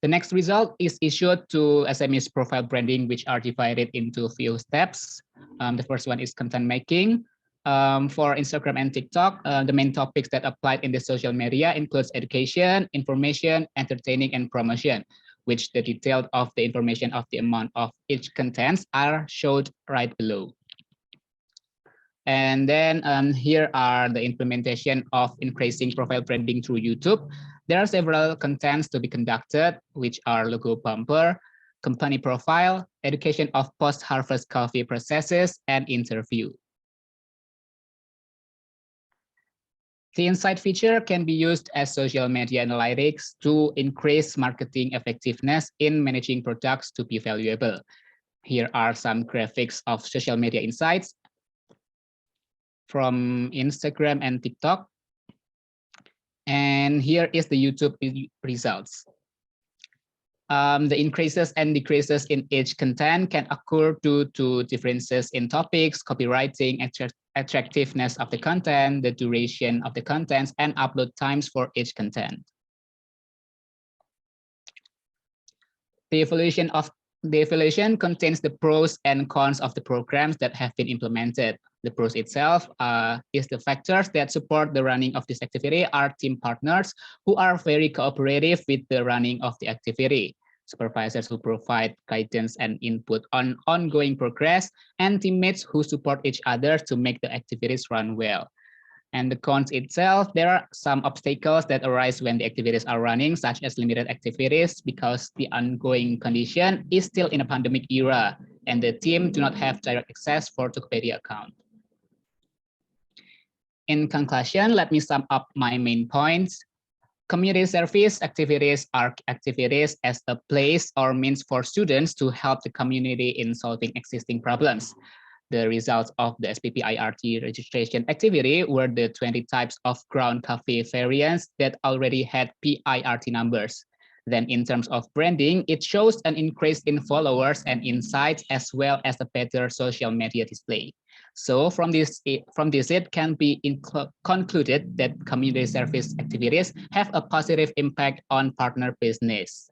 The next result is issued to SME's profile branding, which are divided into a few steps. The first one is content making. For Instagram and TikTok, the main topics that applied in the social media includes education, information, entertaining, and promotion, which the detail of the information of the amount of each contents are showed right below. And then here are the implementation of increasing profile branding through YouTube. There are several contents to be conducted, which are logo bumper, company profile, education of post-harvest coffee processes, and interview. The insight feature can be used as social media analytics to increase marketing effectiveness in managing products to be valuable. Here are some graphics of social media insights from Instagram and TikTok. And here is the YouTube results. The increases and decreases in each content can occur due to differences in topics, copywriting, attractiveness of the content, the duration of the contents, and upload times for each content. The evaluation contains the pros and cons of the programs that have been implemented. The pros itself is the factors that support the running of this activity are team partners who are very cooperative with the running of the activity, supervisors who provide guidance and input on ongoing progress, and teammates who support each other to make the activities run well. And the cons itself, there are some obstacles that arise when the activities are running, such as limited activities, because the ongoing condition is still in a pandemic era, and the team do not have direct access for Tokopedia account. In conclusion, let me sum up my main points. Community service activities are activities as a place or means for students to help the community in solving existing problems. The results of the SPPIRT registration activity were the 20 types of ground coffee variants that already had PIRT numbers. Then in terms of branding, it shows an increase in followers and insights as well as a better social media display. So from this it can be concluded that community service activities have a positive impact on partner business.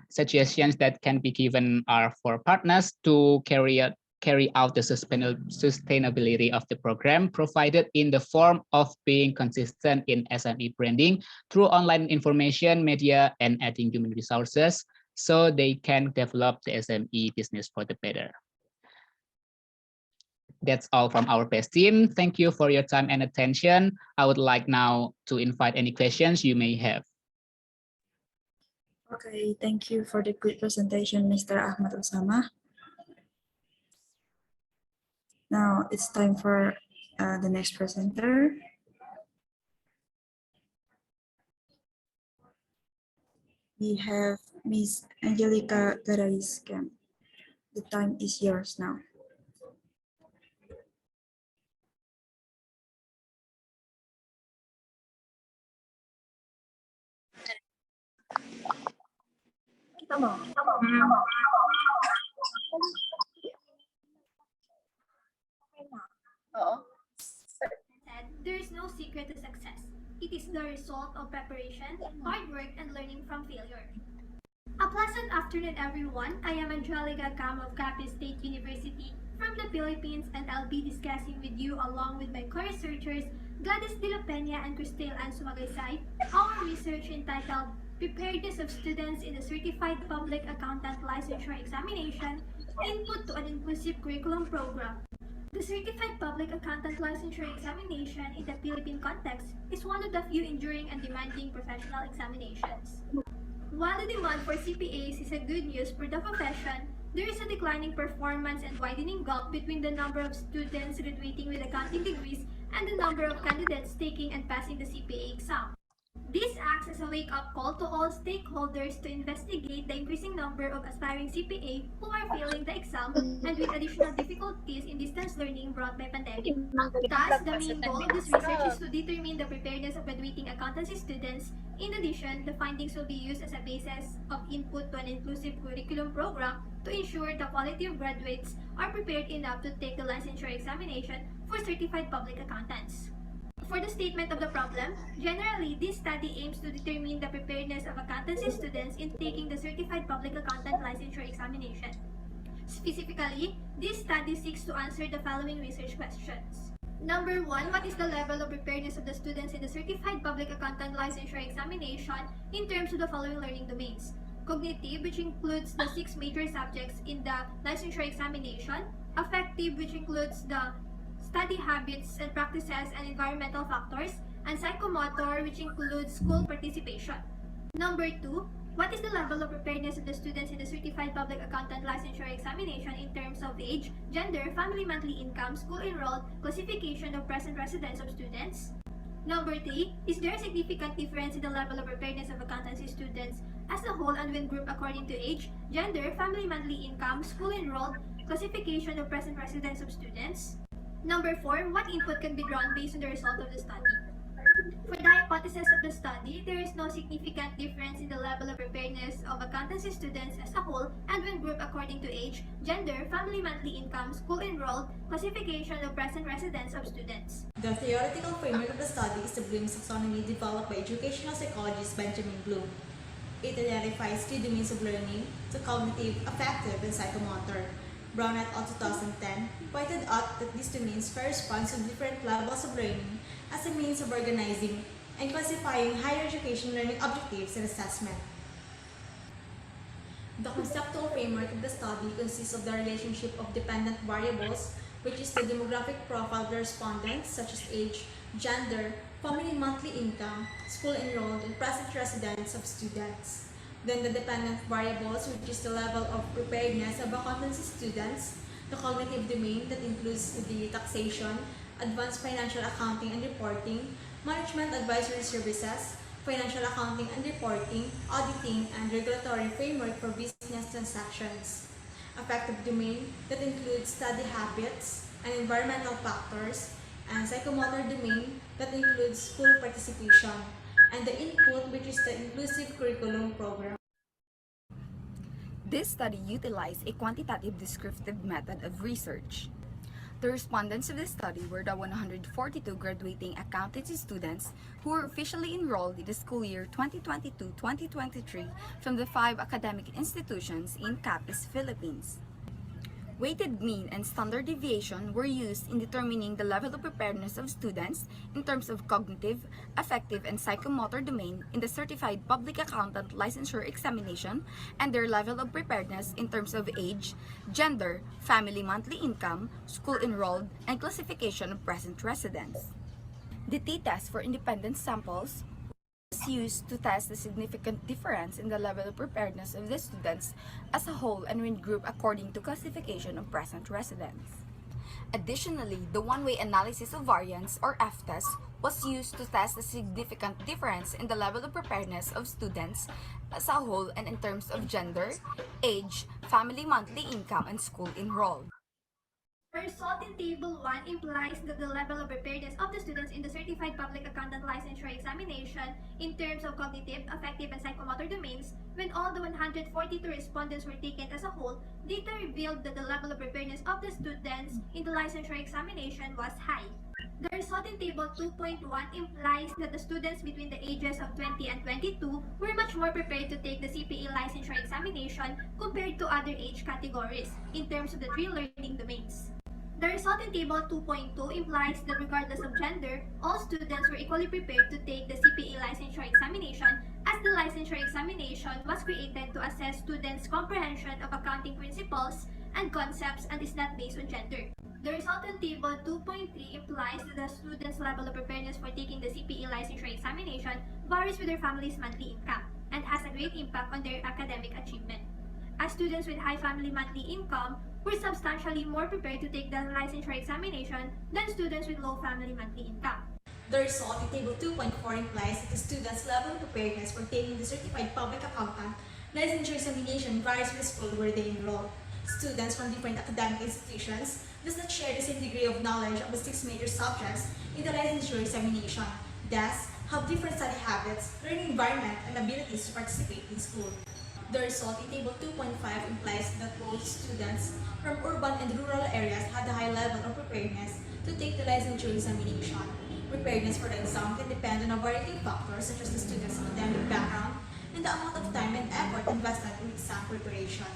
Suggestions that can be given are for partners to carry out carry out the sustainability of the program, provided in the form of being consistent in SME branding through online information, media, and adding human resources, so they can develop the SME business for the better. That's all from our PES team. Thank you for your time and attention. I would like now to invite any questions you may have. Okay, thank you for the good presentation, Mr. Ahmad Usama. Now it's time for the next presenter. We have Ms. Angelica Garaiskan. The time is yours now. There is no secret to success. It is the result of preparation, hard work, and learning from failure. A pleasant afternoon, everyone. I am Angelica Cam of Capiz State University from the Philippines, and I'll be discussing with you, along with my co-researchers, Gladys De La Peña and Cristel Ansumagaysay, our research entitled Preparedness of Students in the Certified Public Accountant Licensure Examination, Input to an Inclusive Curriculum Program. The Certified Public Accountant Licensure Examination in the Philippine context is one of the few enduring and demanding professional examinations. While the demand for CPAs is a good news for the profession, there is a declining performance and widening gap between the number of students graduating with accounting degrees and the number of candidates taking and passing the CPA exam. This acts as a wake-up call to all stakeholders to investigate the increasing number of aspiring CPA who are failing the exam and with additional difficulties in distance learning brought by pandemic. Thus, the main goal of this research is to determine the preparedness of graduating accountancy students. In addition, the findings will be used as a basis of input to an inclusive curriculum program to ensure the quality of graduates are prepared enough to take the licensure examination for certified public accountants. For the statement of the problem, generally, this study aims to determine the preparedness of accountancy students in taking the Certified Public Accountant Licensure Examination. Specifically, this study seeks to answer the following research questions. Number 1, what is the level of preparedness of the students in the Certified Public Accountant Licensure Examination in terms of the following learning domains? Cognitive, which includes the 6 major subjects in the licensure examination. Affective, which includes the study habits and practices and environmental factors, and psychomotor, which includes school participation. Number 2, what is the level of preparedness of the students in the Certified Public Accountant Licensure Examination in terms of age, gender, family monthly income, school enrolled, classification of present residence of students? Number 3, is there a significant difference in the level of preparedness of accountancy students as a whole and when grouped according to age, gender, family monthly income, school enrolled, classification of present residence of students? Number 4, what input can be drawn based on the result of the study? For the hypothesis of the study, there is no significant difference in the level of preparedness of accountancy students as a whole and when grouped according to age, gender, family monthly income, school enrolled, classification of present residence of students. The theoretical framework of the study is the Bloom taxonomy developed by educational psychologist Benjamin Bloom. It identifies 3 domains of learning: the cognitive, affective, and psychomotor. Brown et al. 2010 pointed out that these domains correspond to different levels of learning as a means of organizing and classifying higher education learning objectives and assessment. The conceptual framework of the study consists of the relationship of dependent variables, which is the demographic profile of the respondents, such as age, gender, family monthly income, school enrolled, and present residence of students. Then the dependent variables, which is the level of preparedness of accountancy students, the cognitive domain that includes the taxation, advanced financial accounting and reporting, management advisory services, financial accounting and reporting, auditing, and regulatory framework for business transactions. Affective domain that includes study habits and environmental factors, and psychomotor domain that includes school participation, and the input, which is the inclusive curriculum program. This study utilized a quantitative descriptive method of research. The respondents of this study were the 142 graduating accountancy students who were officially enrolled in the school year 2022-2023 from the 5 academic institutions in Capiz, Philippines. Weighted mean and standard deviation were used in determining the level of preparedness of students in terms of cognitive, affective, and psychomotor domain in the Certified Public Accountant Licensure Examination and their level of preparedness in terms of age, gender, family monthly income, school enrolled, and classification of present residence. The t-test for independent samples was used to test the significant difference in the level of preparedness of the students as a whole and when grouped according to classification of present residence. Additionally, the one-way analysis of variance, or F-test, was used to test the significant difference in the level of preparedness of students as a whole and in terms of gender, age, family monthly income, and school enrolled. The result in Table 1 implies that the level of preparedness of the students in the Certified Public Accountant Licensure Examination in terms of cognitive, affective, and psychomotor domains, when all the 142 respondents were taken as a whole, data revealed that the level of preparedness of the students in the licensure examination was high. The result in Table 2.1 implies that the students between the ages of 20 and 22 were much more prepared to take the CPE licensure examination compared to other age categories in terms of the three learning domains. The result in Table 2.2 implies that regardless of gender, all students were equally prepared to take the CPE licensure examination, as the licensure examination was created to assess students' comprehension of accounting principles and concepts and is not based on gender. The result in Table 2.3 implies that the students' level of preparedness for taking the CPE licensure examination varies with their family's monthly income and has a great impact on their academic achievement, as students with high family monthly income were substantially more prepared to take the licensure examination than students with low family monthly income. The result in Table 2.4 implies that the students' level of preparedness for taking the Certified Public Accountant Licensure Examination varies with the school where they enroll. Students from different academic institutions does not share the same degree of knowledge of the 6 major subjects in the licensure examination, thus have different study habits, learning environment, and abilities to participate in school. The result in Table 2.5 implies that both students from urban and rural areas had a high level of preparedness to take the licensure examination. Preparedness for the exam can depend on a variety of factors such as the student's academic background and the amount of time and effort invested in exam preparation.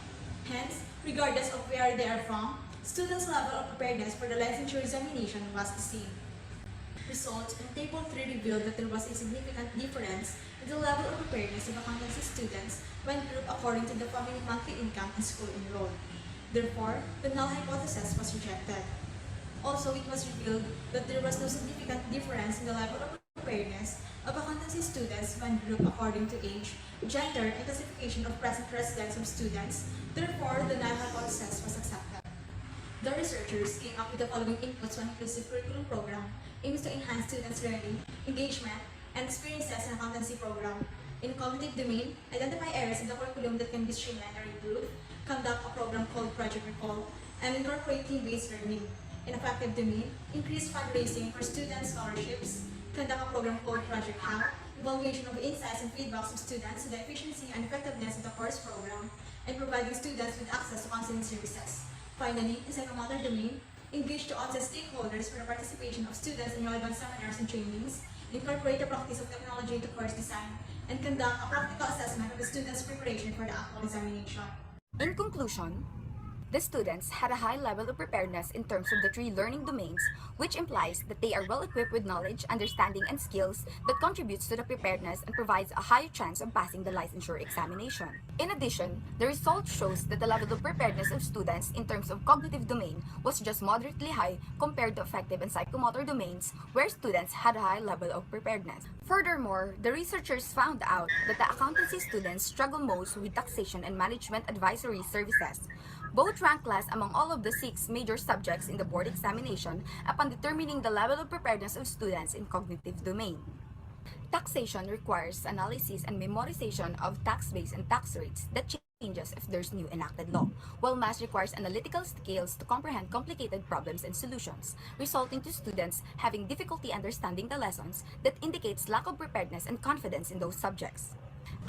Hence, regardless of where they are from, students' level of preparedness for the licensure examination was the same. Results in Table 3 revealed that there was a significant difference in the level of preparedness of accountancy students when grouped according to the family monthly income and school enrolled. Therefore, the null hypothesis was rejected. Also, it was revealed that there was no significant difference in the level of preparedness of accountancy students when grouped according to age, gender, and classification of present residence of students. Therefore, the null hypothesis was accepted. The researchers came up with the following inputs to an inclusive curriculum program aims to enhance students' learning, engagement, and experiences in accountancy program. In cognitive domain, identify areas in the curriculum that can be streamlined or improved, conduct a program called Project Recall, and incorporate team-based learning. In affective domain, increase fundraising for student scholarships, conduct a program called Project How, evaluation of insights and feedbacks of students to the efficiency and effectiveness of the course program, and providing students with access to counseling services. Finally, in psychomotor domain, engage to outside stakeholders for the participation of students in relevant seminars and trainings, incorporate the practice of technology into course design, and conduct a practical assessment of the students' preparation for the actual examination. In conclusion, the students had a high level of preparedness in terms of the three learning domains, which implies that they are well equipped with knowledge, understanding, and skills that contributes to the preparedness and provides a higher chance of passing the licensure examination. In addition, the result shows that the level of preparedness of students in terms of cognitive domain was just moderately high compared to affective and psychomotor domains, where students had a high level of preparedness. Furthermore, the researchers found out that the accountancy students struggle most with taxation and management advisory services. Both ranked last among all of the 6 major subjects in the board examination upon determining the level of preparedness of students in cognitive domain. Taxation requires analysis and memorization of tax base and tax rates that changes if there's new enacted law, while math requires analytical skills to comprehend complicated problems and solutions, resulting to students having difficulty understanding the lessons that indicates lack of preparedness and confidence in those subjects.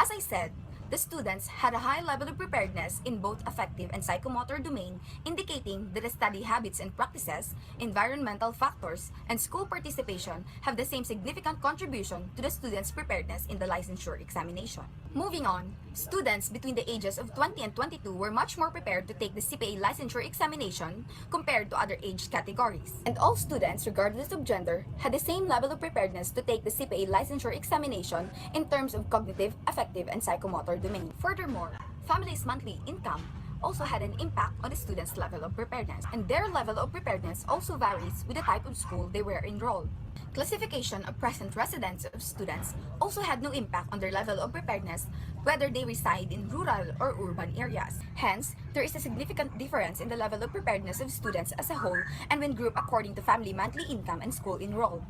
As I said, the students had a high level of preparedness in both affective and psychomotor domain, indicating that the study habits and practices, environmental factors, and school participation have the same significant contribution to the students' preparedness in the licensure examination. Moving on, students between the ages of 20 and 22 were much more prepared to take the CPA licensure examination compared to other age categories. And all students, regardless of gender, had the same level of preparedness to take the CPA licensure examination in terms of cognitive, affective, and psychomotor domain. Furthermore, families' monthly income also had an impact on the students' level of preparedness, and their level of preparedness also varies with the type of school they were enrolled. Classification of present residence of students also had no impact on their level of preparedness, whether they reside in rural or urban areas. Hence, there is a significant difference in the level of preparedness of students as a whole and when grouped according to family monthly income and school enrolled.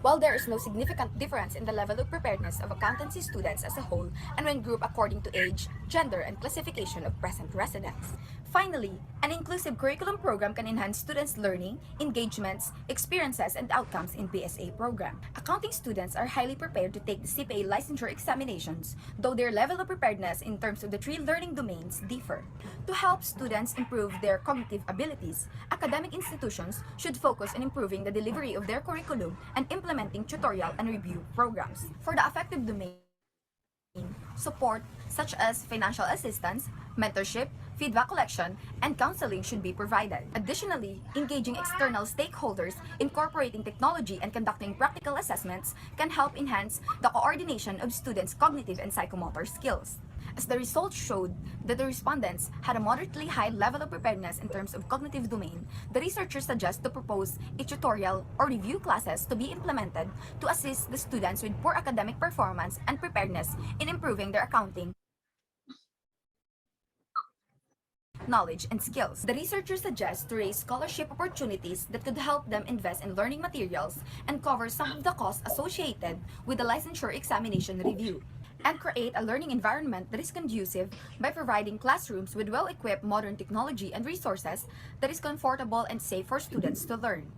While there is no significant difference in the level of preparedness of accountancy students as a whole and when grouped according to age, gender, and classification of present residence. Finally, an inclusive curriculum program can enhance students' learning, engagements, experiences, and outcomes in BSA program. Accounting students are highly prepared to take the CPA licensure examinations, though their level of preparedness in terms of the three learning domains differ. To help students improve their cognitive abilities, academic institutions should focus on improving the delivery of their curriculum and implementing tutorial and review programs. For the affective domain, support such as financial assistance, mentorship, feedback collection, and counseling should be provided. Additionally, engaging external stakeholders, incorporating technology, and conducting practical assessments can help enhance the coordination of students' cognitive and psychomotor skills. As the results showed that the respondents had a moderately high level of preparedness in terms of cognitive domain, the researchers suggest to propose a tutorial or review classes to be implemented to assist the students with poor academic performance and preparedness in improving their accounting knowledge and skills. The researchers suggest to raise scholarship opportunities that could help them invest in learning materials and cover some of the costs associated with the licensure examination review, and create a learning environment that is conducive by providing classrooms with well-equipped modern technology and resources that is comfortable and safe for students to learn.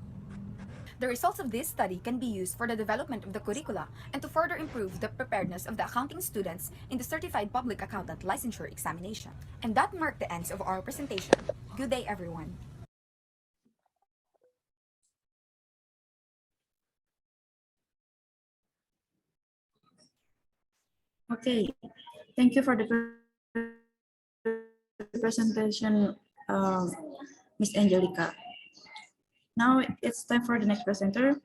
The results of this study can be used for the development of the curricula and to further improve the preparedness of the accounting students in the Certified Public Accountant Licensure Examination. And that marked the end of our presentation. Good day, everyone. Okay, thank you for the presentation, Ms. Angelica. Now it's time for the next presenter.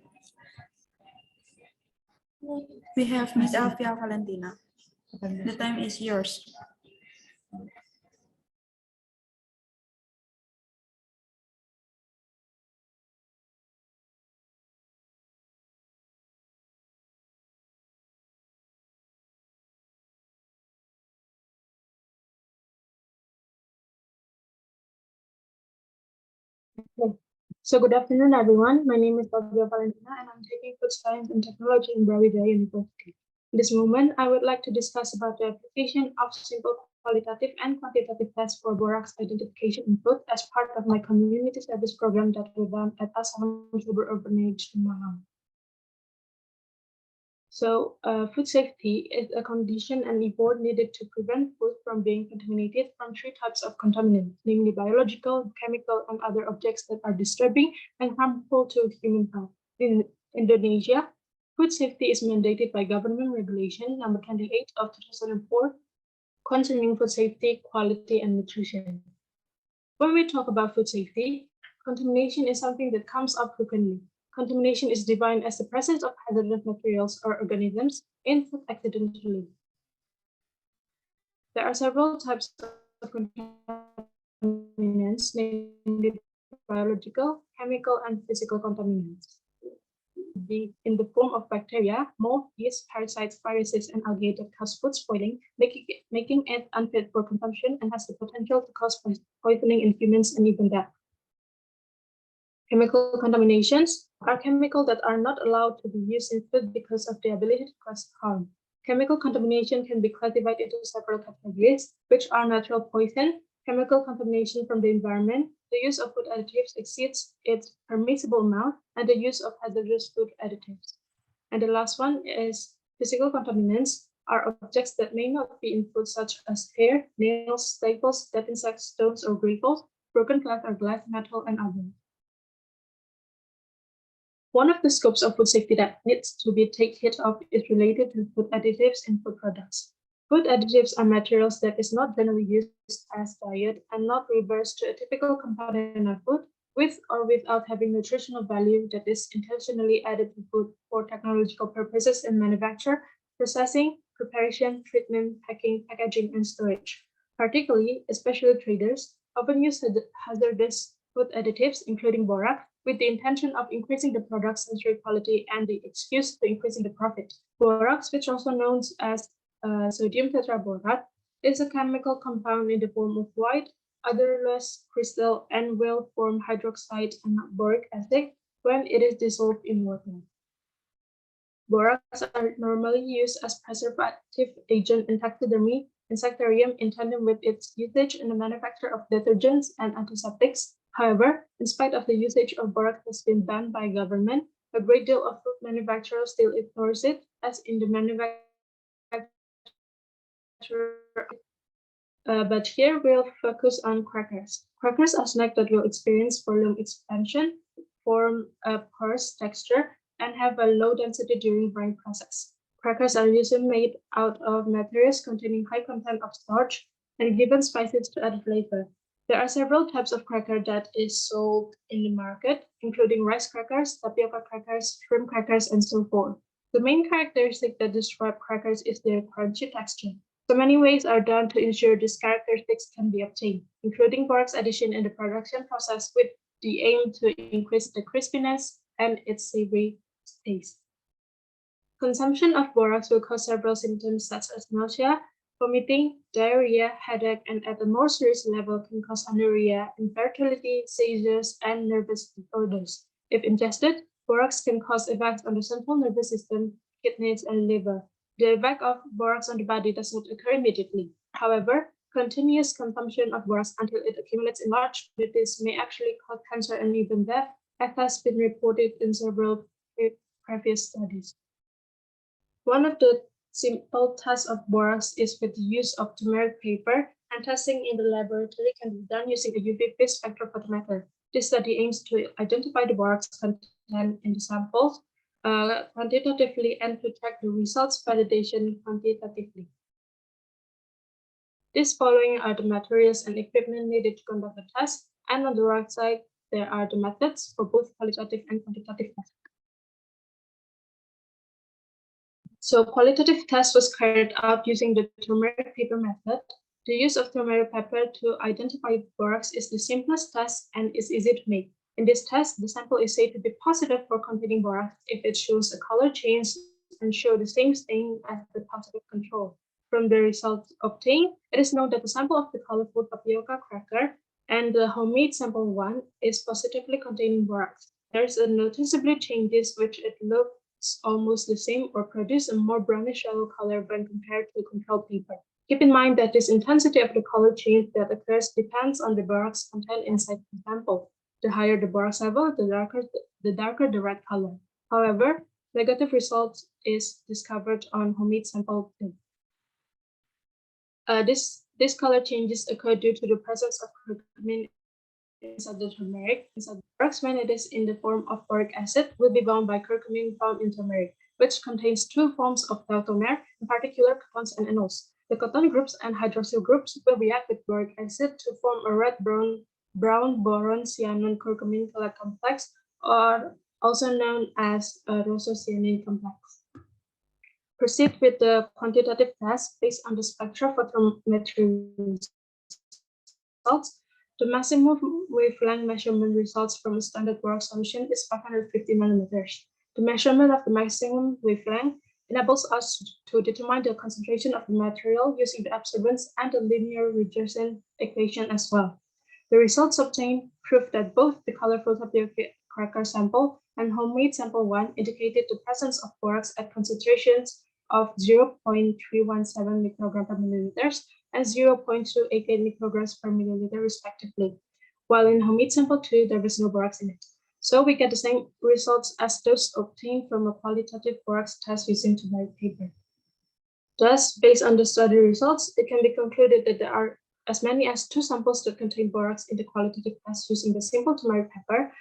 We have Ms. Alfia Valentina. The time is yours. Okay. So good afternoon, everyone. My name is Brawijaya Valentina, and I'm taking food science and technology in Brawijaya University. In this moment, I would like to discuss about the application of simple qualitative and quantitative tests for borax identification in food as part of my community service program that we run at Asam Sugar Urbanage in Malang. So food safety is a condition and effort needed to prevent food from being contaminated from three types of contaminants, namely biological, chemical, and other objects that are disturbing and harmful to human health. In Indonesia, food safety is mandated by government regulation number 28 of 2004 concerning food safety, quality, and nutrition. When we talk about food safety, contamination is something that comes up frequently. Contamination is defined as the presence of hazardous materials or organisms in food accidentally. There are several types of contaminants, namely biological, chemical, and physical contaminants. In the form of bacteria, mold, yeast, parasites, viruses, and algae that cause food spoiling, making it unfit for consumption and has the potential to cause poisoning in humans and even death. Chemical contaminations are chemicals that are not allowed to be used in food because of their ability to cause harm. Chemical contamination can be classified into several categories, which are natural poison, chemical contamination from the environment, the use of food additives exceeds its permissible amount, and the use of hazardous food additives. And the last one is physical contaminants are objects that may not be in food, such as hair, nails, staples, dead insects, stones, or gravel, broken glass or glass, metal, and others. One of the scopes of food safety that needs to be taken care of is related to food additives in food products. Food additives are materials that is not generally used as diet and not reversed to a typical component of food, with or without having nutritional value that is intentionally added to food for technological purposes in manufacture, processing, preparation, treatment, packing, packaging, and storage. Particularly, especially traders often use hazardous food additives, including borax, with the intention of increasing the product's sensory quality and the excuse to increasing the profit. Borax, which also known as sodium tetraborate, is a chemical compound in the form of white, odorless crystal and will form hydroxide and boric acid when it is dissolved in water. Borax are normally used as preservative agent in taxidermy insectarium in tandem with its usage in the manufacture of detergents and antiseptics. However, in spite of the usage of borax has been banned by government, a great deal of food manufacturers still ignores it, as in the manufacture. But here we'll focus on crackers. Crackers are snacks that will experience volume expansion, form a porous texture, and have a low density during brine process. Crackers are usually made out of materials containing high content of starch and given spices to add flavor. There are several types of cracker that is sold in the market, including rice crackers, tapioca crackers, shrimp crackers, and so forth. The main characteristic that describe crackers is their crunchy texture. So many ways are done to ensure these characteristics can be obtained, including borax addition in the production process with the aim to increase the crispiness and its savory taste. Consumption of borax will cause several symptoms such as nausea, vomiting, diarrhea, headache, and at a more serious level can cause anorexia, infertility, seizures, and nervous disorders. If ingested, borax can cause effects on the central nervous system, kidneys, and liver. The effect of borax on the body does not occur immediately. However, continuous consumption of borax until it accumulates in large quantities may actually cause cancer and even death, as has been reported in several previous studies. One of the simple tests of borax is with the use of turmeric paper, and testing in the laboratory can be done using a UV-vis spectrophotometer. This study aims to identify the borax content in the samples quantitatively and to track the results validation quantitatively. These following are the materials and equipment needed to conduct the test, and on the right side, there are the methods for both qualitative and quantitative tests. So qualitative test was carried out using the turmeric paper method. The use of turmeric pepper to identify borax is the simplest test and is easy to make. In this test, the sample is said to be positive for containing borax if it shows a color change and show the same stain as the positive control. From the results obtained, it is known that the sample of the colorful tapioca cracker and the homemade sample 1 is positively containing borax. There is a noticeably changes which it looks almost the same or produce a more brownish yellow color when compared to control paper. Keep in mind that this intensity of the color change that occurs depends on the borax content inside the sample. The higher the borax level, the darker the red color. However, negative results is discovered on homemade sample 2. This color changes occur due to the presence of curcumin inside the turmeric. Inside the borax, when it is in the form of boric acid, will be bound by curcumin found in turmeric, which contains two forms of tautomer, in particular ketones and anoles. The ketone groups and hydroxyl groups will react with boric acid to form a red-brown boron cyanone curcumin chelate complex, or also known as a rosocyanine complex. Proceed with the quantitative test based on the spectrophotometry results. The maximum wavelength measurement results from a standard borax solution is 550 nanometers. The measurement of the maximum wavelength enables us to determine the concentration of the material using the absorbance and the linear regression equation as well. The results obtained prove that both the colorful tapioca cracker sample and homemade sample 1 indicated the presence of borax at concentrations of 0.317 microgram per milliliters and 0.288 micrograms per milliliter respectively, while in homemade sample 2 there was no borax in it. So we get the same results as those obtained from a qualitative borax test using turmeric paper. Thus, based on the study results, it can be concluded that there are as many as 2 samples that contain borax in the qualitative test using the simple turmeric pepper,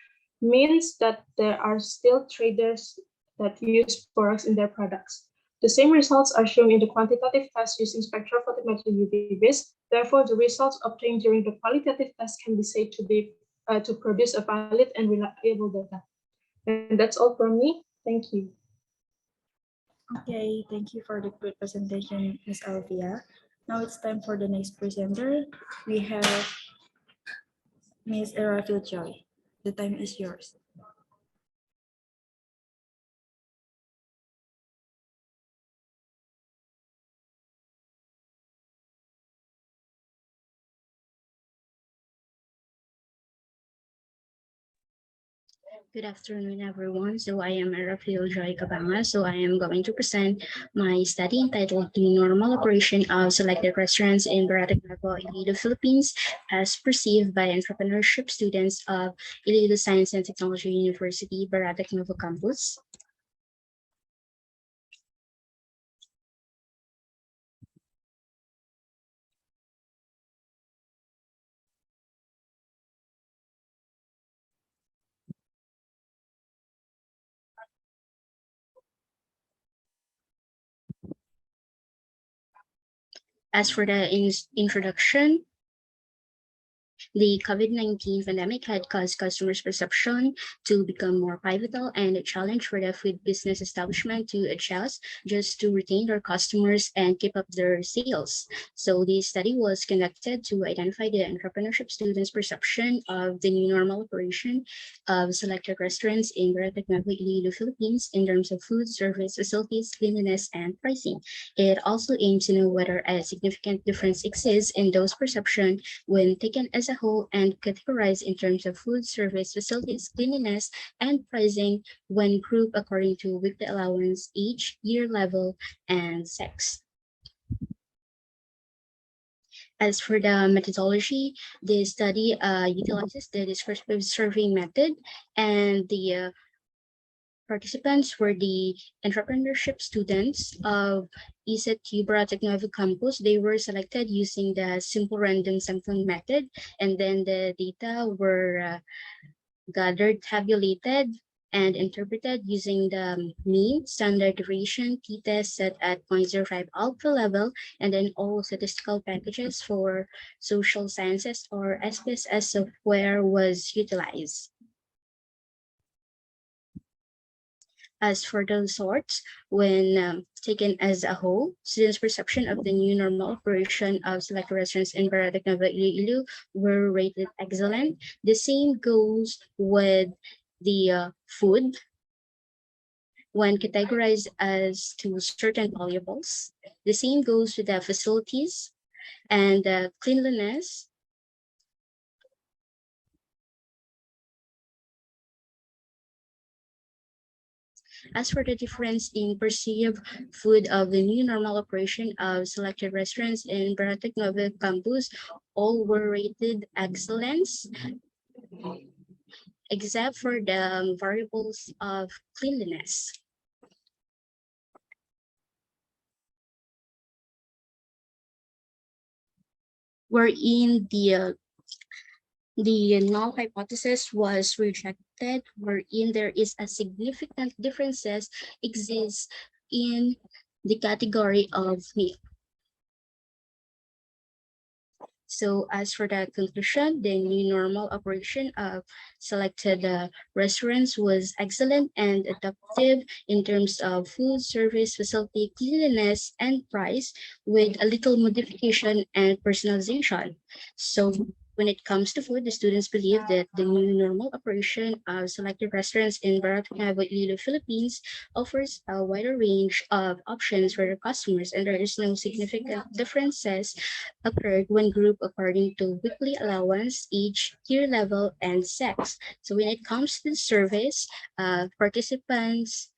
means that there are still traders that use borax in their products. The same results are shown in the quantitative test using spectrophotometry UV-based. Therefore, the results obtained during the qualitative test can be said to produce a valid and reliable data. And that's all from me. Thank you. Okay, thank you for the good presentation, Ms. Alvia. Now it's time for the next presenter. We have Ms. Erafil Joy. The time is yours. Good afternoon, everyone. So I am Rafael Joy Cabanga. So I am going to present my study entitled The Normal Operation of Selected Restaurants in Brawijaya, Iloilo, Philippines, as perceived by entrepreneurship students of Iloilo Science and Technology University, Baratek Novo Campus. As for the introduction, the COVID-19 pandemic had caused customers' perception to become more pivotal and a challenge for the food business establishment to adjust just to retain their customers and keep up their sales. So the study was conducted to identify the entrepreneurship students' perception of the new normal operation of selected restaurants in Iloilo, Philippines in terms of food, service, facilities, cleanliness, and pricing. It also aimed to know whether a significant difference exists in those perceptions when taken as a whole and categorized in terms of food, service, facilities, cleanliness, and pricing when grouped according to weekly allowance, age, year level, and sex. As for the methodology, the study utilizes the descriptive survey method, and the participants were the entrepreneurship students of ESET Baratek Campus. They were selected using the simple random sampling method, and then the data were gathered, tabulated, and interpreted using the mean standard deviation t-test set at 0.05 alpha level, and then all statistical packages for social sciences or SPSS software was utilized. As for the results, when taken as a whole, students' perception of the new normal operation of select restaurants in Baratek Iloilo were rated excellent. The same goes with the food when categorized as to certain valuables. The same goes with the facilities and cleanliness. As for the difference in perceived food of the new normal operation of selected restaurants in Baratek Campus, all were rated excellence, except for the variables of cleanliness. Wherein the null hypothesis was rejected, wherein there is a significant differences exists in the category of meat. So as for the conclusion, the new normal operation of selected restaurants was excellent and adaptive in terms of food, service, facility, cleanliness, and price, with a little modification and personalization. So when it comes to food, the students believe that the new normal operation of selected restaurants in Baratacabe, Iloilo, Philippines offers a wider range of options for their customers, and there is no significant differences occurred when grouped according to weekly allowance, age, tier level, and sex. So when it comes to the service, participants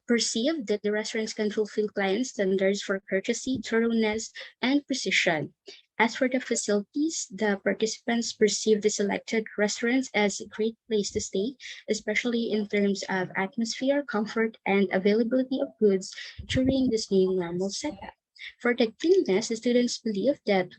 perceive that the restaurants can fulfill client standards for courtesy, thoroughness, and precision. As for the facilities, the participants perceive the selected restaurants as a great place to stay, especially in terms of atmosphere, comfort, and availability of goods during this new normal setup. For the cleanliness, the students believe that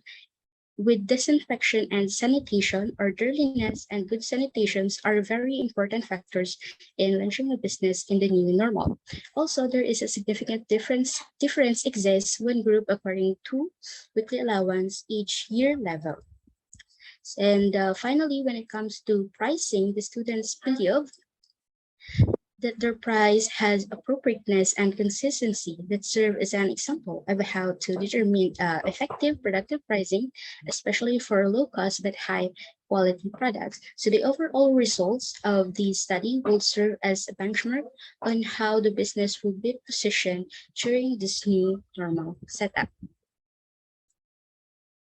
With disinfection and sanitation, orderliness and good sanitations are very important factors in launching a business in the new normal. Also, there is a significant difference exists when group according to weekly allowance each year level. And finally, when it comes to pricing, the students believe that their price has appropriateness and consistency that serve as an example of how to determine effective productive pricing, especially for low cost but high quality products. So the overall results of the study will serve as a benchmark on how the business will be positioned during this new normal setup.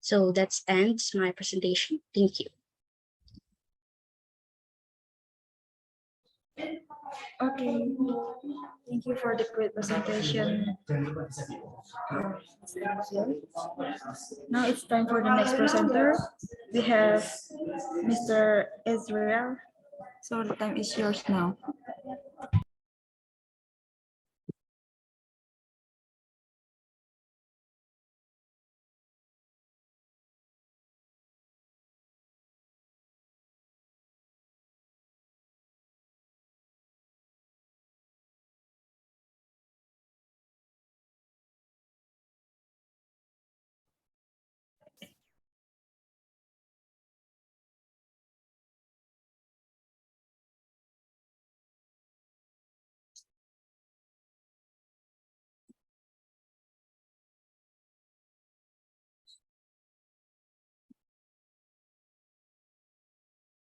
So that ends my presentation. Thank you. Okay, thank you for the great presentation. Now it's time for the next presenter. We have Mr. Israel. So the time is yours now.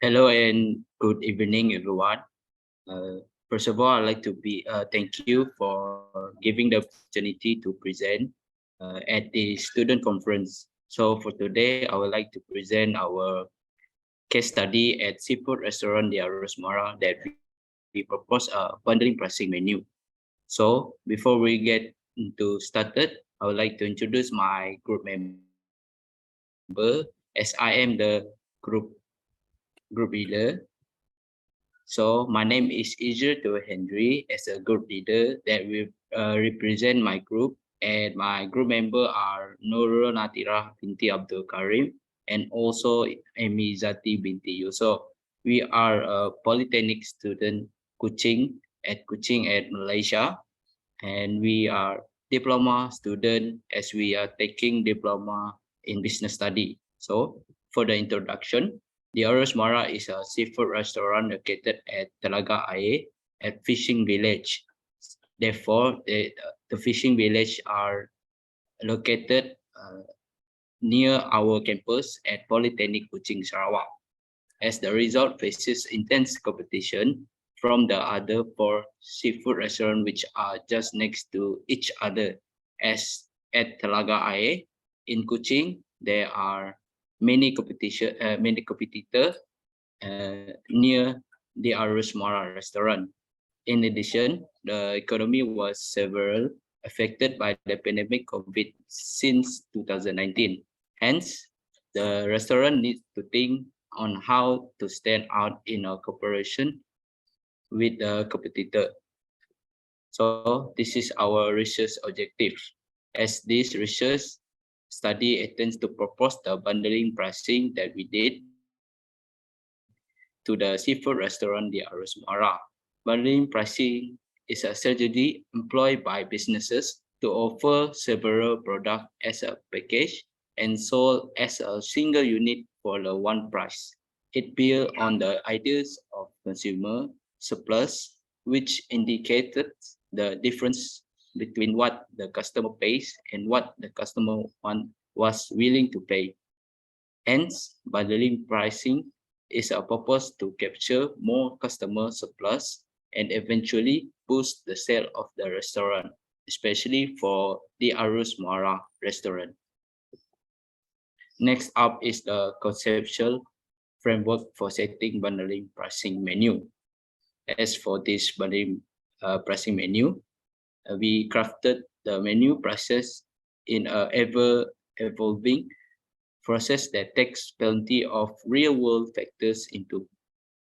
Hello and good evening, everyone. First of all, I'd like to thank you for giving the opportunity to present at the student conference. So for today, I would like to present our case study at seafood restaurant the Arusmara that we propose a bundling pricing menu. So before we get into started, I would like to introduce my group member as I am the group leader. So my name is Izzer to Henry as a group leader that will represent my group, and my group member are Nurul Natira binti Abdul Karim and also Amy Zati binti Yusuf. We are a polytechnic student Kuching at Malaysia, and we are diploma student as we are taking diploma in business study. So for the introduction, the Mara is a seafood restaurant located at Telaga Air at Fishing Village. Therefore, the fishing village are located near our campus at Polytechnic Kuching, Sarawak. As the result faces intense competition from the other four seafood restaurants which are just next to each other. As at Telaga Air in Kuching, there are many competitors near the Arusmara restaurant. In addition, the economy was severely affected by the pandemic COVID since 2019. Hence, the restaurant needs to think on how to stand out in a cooperation with the competitor. So this is our research objective. As this research study attempts to propose the bundling pricing that we did to the seafood restaurant the Arusmara. Bundling pricing is a strategy employed by businesses to offer several products as a package and sold as a single unit for the one price. It built on the ideas of consumer surplus, which indicated the difference between what the customer pays and what the customer was willing to pay. Hence, bundling pricing is a purpose to capture more customer surplus and eventually boost the sale of the restaurant, especially for the Arus Mara restaurant. Next up is the conceptual framework for setting bundling pricing menu. As for this bundling pricing menu, we crafted the menu process in a ever-evolving process that takes plenty of real-world factors into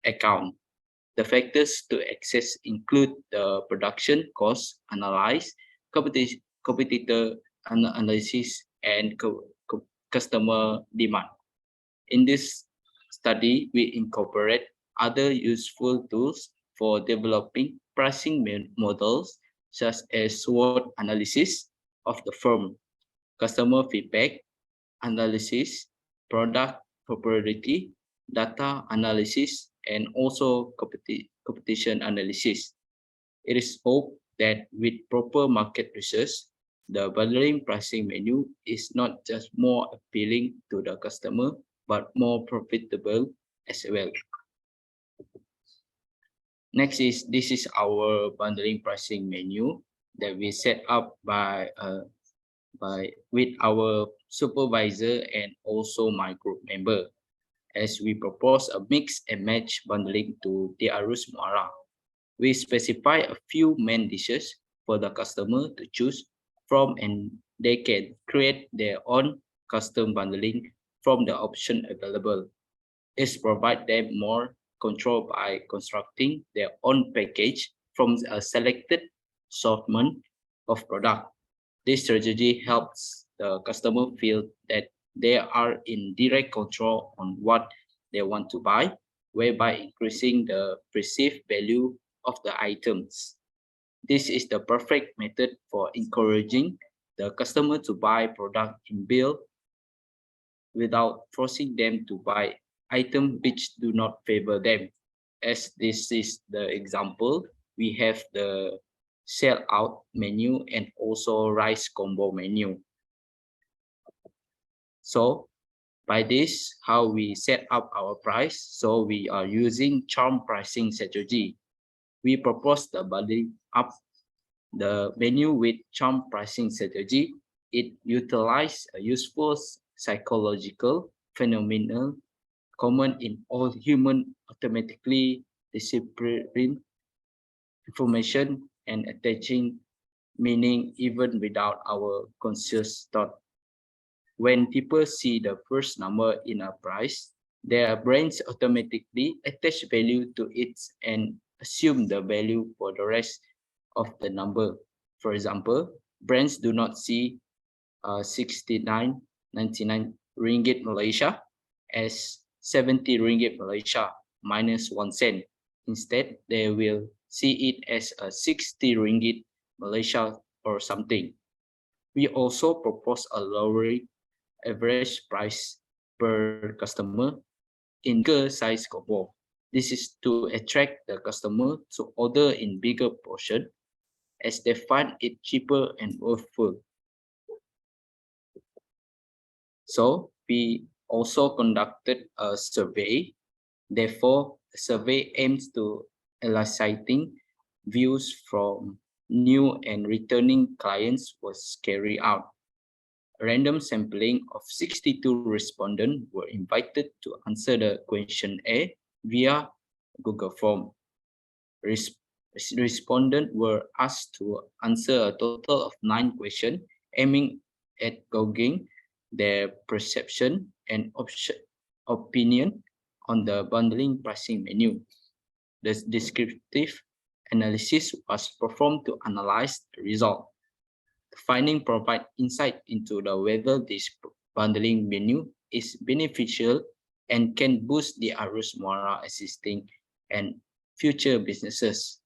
account. The factors to access include the production cost analysis, competitor analysis, and customer demand. In this study, we incorporate other useful tools for developing pricing models such as SWOT analysis of the firm, customer feedback analysis, product proprietary data analysis, and also competition analysis. It is hoped that with proper market research, the bundling pricing menu is not just more appealing to the customer, but more profitable as well. Next is, this is our bundling pricing menu that we set up with our supervisor and also my group member, as we propose a mix and match bundling to the Arus Muara. We specify a few main dishes for the customer to choose from, and they can create their own custom bundling from the option available. This provides them more control by constructing their own package from a selected assortment of product. This strategy helps the customer feel that they are in direct control on what they want to buy, whereby increasing the perceived value of the items. This is the perfect method for encouraging the customer to buy product in bulk without forcing them to buy items which do not favor them. As this is the example, we have the sell out menu and also rice combo menu. So by this, how we set up our price. So we are using charm pricing strategy. We propose the bundling up the menu with charm pricing strategy. It utilizes a useful psychological phenomenon common in all human automatically deciphering information and attaching meaning even without our conscious thought. When people see the first number in a price, their brains automatically attach value to it and assume the value for the rest of the number. For example, brands do not see 69.99 ringgit Malaysia as 70 ringgit Malaysia minus 1 cent. Instead, they will see it as a 60 ringgit Malaysia or something. We also propose a lowering average price per customer in bigger size combo. This is to attract the customer to order in bigger portion as they find it cheaper and worthwhile. So we also conducted a survey. Therefore, the survey aims to eliciting views from new and returning clients was carried out. A random sampling of 62 respondents were invited to answer the question A via Google Form. Respondents were asked to answer a total of 9 questions, aiming at gauging their perception and opinion on the bundling pricing menu. The descriptive analysis was performed to analyze the result. The findings provide insight into whether this bundling menu is beneficial and can boost the Arus Muara existing and future businesses.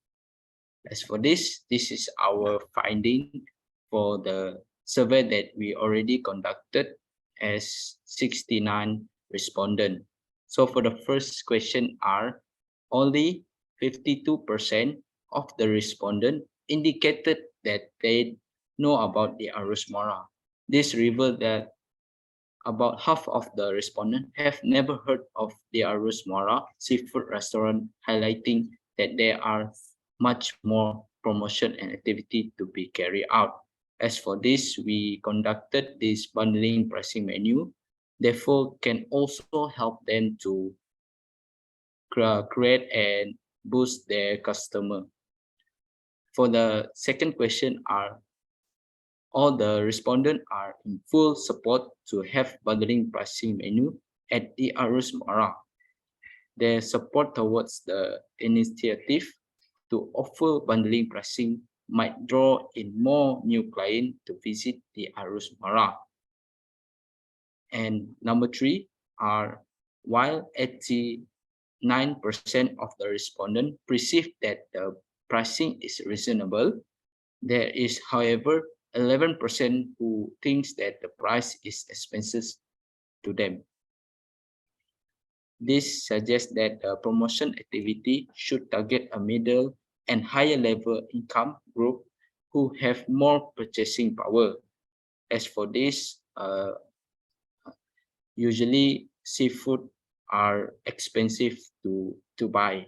As for this is our finding for the survey that we already conducted as 69 respondents. So for the first question are, only 52% of the respondents indicated that they know about the Arus Muara. This revealed that about half of the respondents have never heard of the Arus Muara seafood restaurant, highlighting that there are much more promotion and activity to be carried out. As for this, we conducted this bundling pricing menu, therefore can also help them to create and boost their customer. For the second question are, all the respondents are in full support to have bundling pricing menu at the Arus Muara. Their support towards the initiative to offer bundling pricing might draw in more new clients to visit the Arus Muara. And number 3 are while 89% of the respondents perceive that the pricing is reasonable, there is, however, 11% who thinks that the price is expensive to them. This suggests that the promotion activity should target a middle and higher level income group who have more purchasing power. As for this, usually seafood are expensive to buy.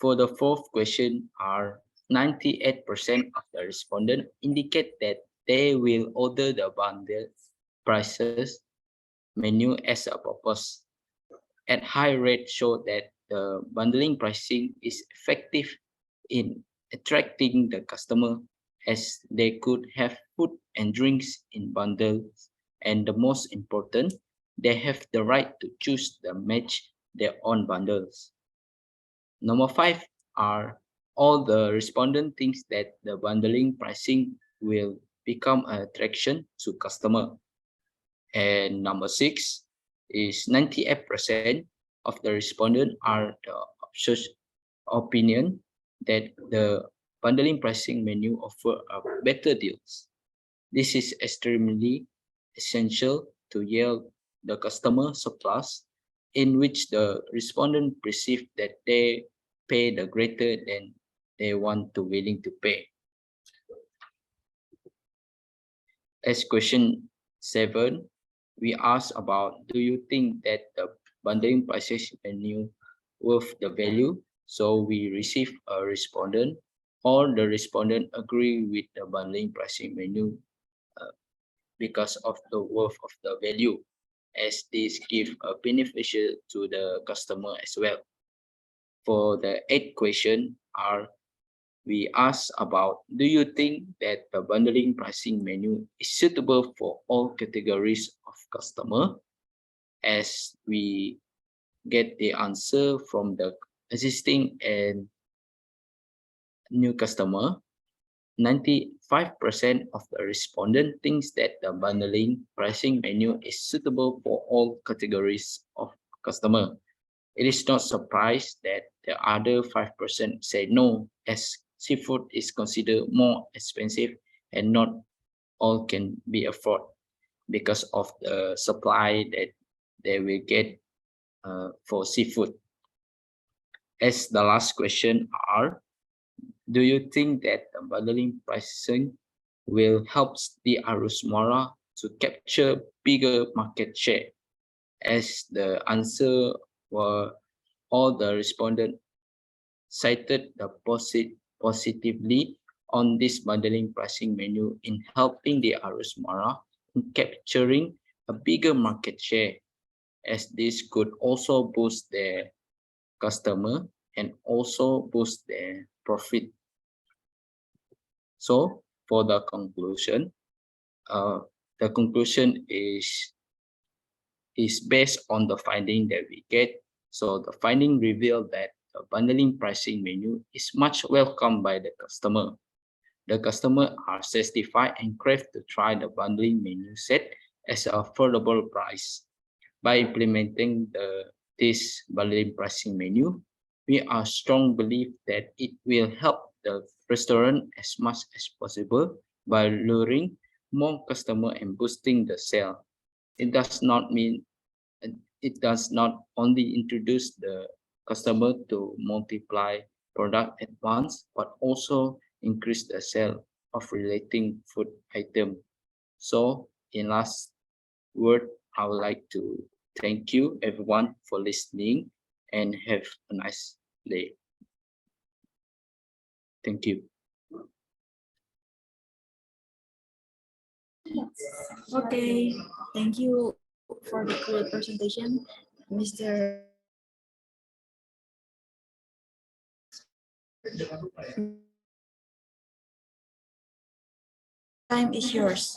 For the fourth question, 98% of the respondents indicate that they will order the bundle prices menu as a purpose. At high rate show that the bundling pricing is effective in attracting the customer, as they could have food and drinks in bundles, and the most important, they have the right to choose the match their own bundles. Number 5 are all the respondent thinks that the bundling pricing will become an attraction to customer. And number 6 is 98% of the respondent are the opinion that the bundling pricing menu offer better deals. This is extremely essential to yield the customer surplus, in which the respondent perceive that they pay the greater than they want to willing to pay. As question 7, we ask about, do you think that the bundling prices menu worth the value? So we receive a respondent, or the respondent agree with the bundling pricing menu because of the worth of the value, as this give a beneficial to the customer as well. For the 8th question, we ask about, do you think that the bundling pricing menu is suitable for all categories of customer? As we get the answer from the existing and new customer, 95% of the respondent thinks that the bundling pricing menu is suitable for all categories of customer. It is not surprised that the other 5% say no, as seafood is considered more expensive and not all can be afforded because of the supply that they will get for seafood. As the last question are, do you think that the bundling pricing will help the Arus Mora to capture bigger market share? As the answer were, all the respondents cited the positively on this bundling pricing menu in helping the Arus Mora in capturing a bigger market share, as this could also boost their customer and also boost their profit. So for the conclusion is based on the finding that we get. So the finding revealed that the bundling pricing menu is much welcomed by the customer. The customer are satisfied and crave to try the bundling menu set as an affordable price. By implementing this bundling pricing menu, we are strong belief that it will help the restaurant as much as possible by luring more customer and boosting the sale. It does not only introduce the customer to multiply product at once, but also increase the sale of relating food item. So in last word, I would like to thank you everyone for listening and have a nice day. Thank you. Okay, thank you for the great presentation, Mr. Time is yours.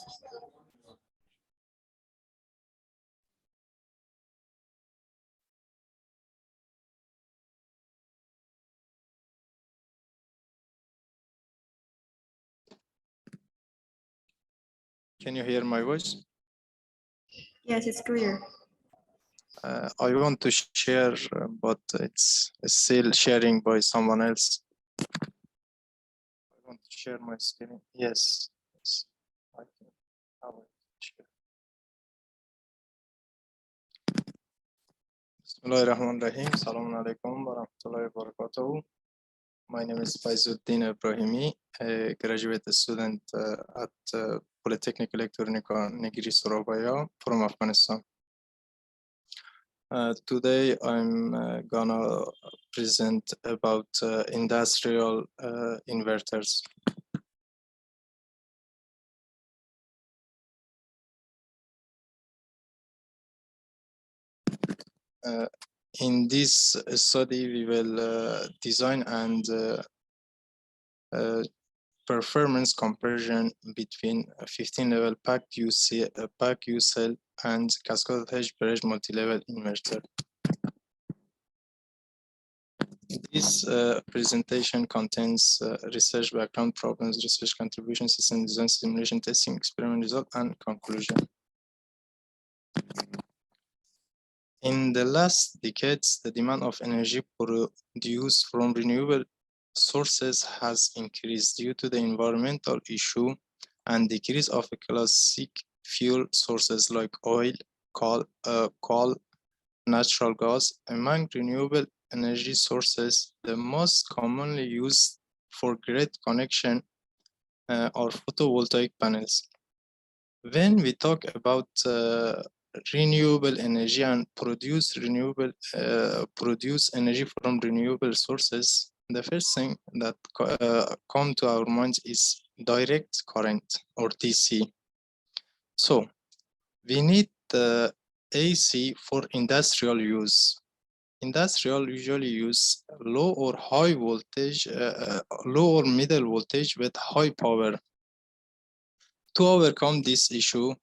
Can you hear my voice? Yes, it's clear. I want to share, but it's still sharing by someone else. I want to share my screen. Yes. Yes. I can. I will share. Bismillahirrahmanirrahim. Assalamu alaikum wa rahmatullahi wa barakatuh. My name is Faizuddin Ibrahimi, a graduate student at Polytechnic Electronica Negri Surabaya from Afghanistan. Today I'm gonna present about industrial inverters. In this study, we will design and performance comparison between a 15-level packed U cell and cascaded edge bridge multi-level inverter. This presentation contains research background problems, research contribution, system design, simulation testing, experiment result, and conclusion. In the last decades, the demand of energy produced from renewable sources has increased due to the environmental issue and decrease of classic fuel sources like oil, coal, natural gas. Among renewable energy sources, the most commonly used for grid connection are photovoltaic panels. When we talk about renewable energy and produce energy from renewable sources, the first thing that come to our minds is direct current or DC. So we need the AC for industrial use. Industrial usually use low or high voltage, low or middle voltage with high power. To overcome this issue,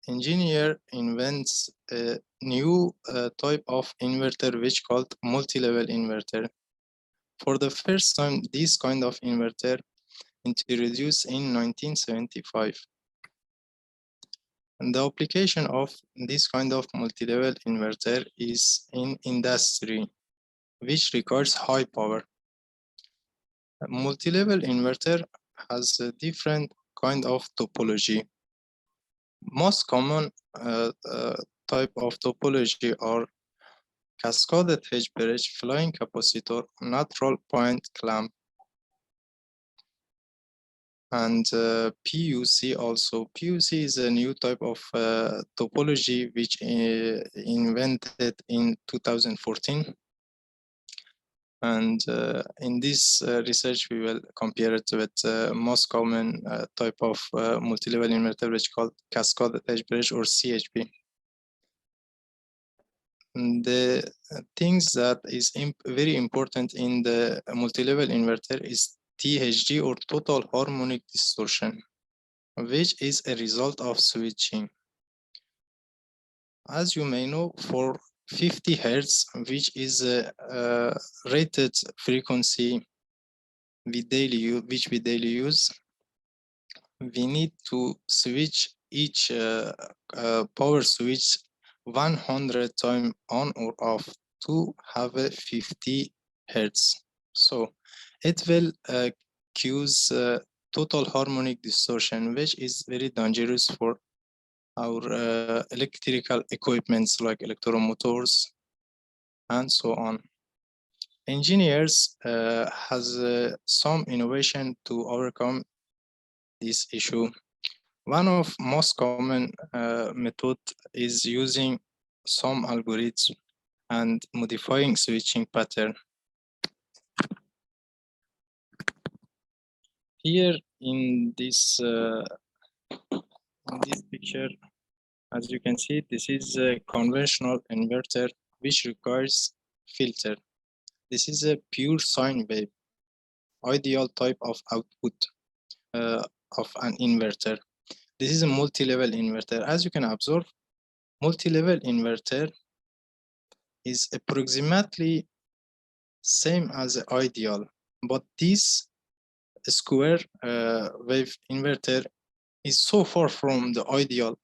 engineer invents a new type of inverter which called multi-level inverter. For the first time, this kind of inverter introduced in 1975. And the application of this kind of multi-level inverter is in industry, which requires high power. A multi-level inverter has a different kind of topology. Most common type of topology are cascaded edge bridge, flying capacitor, neutral point clamp, and PUC also. PUC is a new type of topology which invented in 2014. And in this research, we will compare it with most common type of multi-level inverter, which is called cascaded edge bridge or CHB. The things that is very important in the multi-level inverter is THD or total harmonic distortion, which is a result of switching. As you may know, for 50 Hertz, which is a rated frequency which we daily use, we need to switch each power switch 100 times on or off to have a 50 Hertz. So it will cause total harmonic distortion, which is very dangerous for our electrical equipments like electromotors and so on. Engineers has some innovation to overcome this issue. One of most common method is using some algorithms and modifying switching pattern. Here in this picture, as you can see, this is a conventional inverter which requires filter. This is a pure sine wave, ideal type of output of an inverter. This is a multi-level inverter. As you can observe, multi-level inverter is approximately same as the ideal, but this square wave inverter is so far from the ideal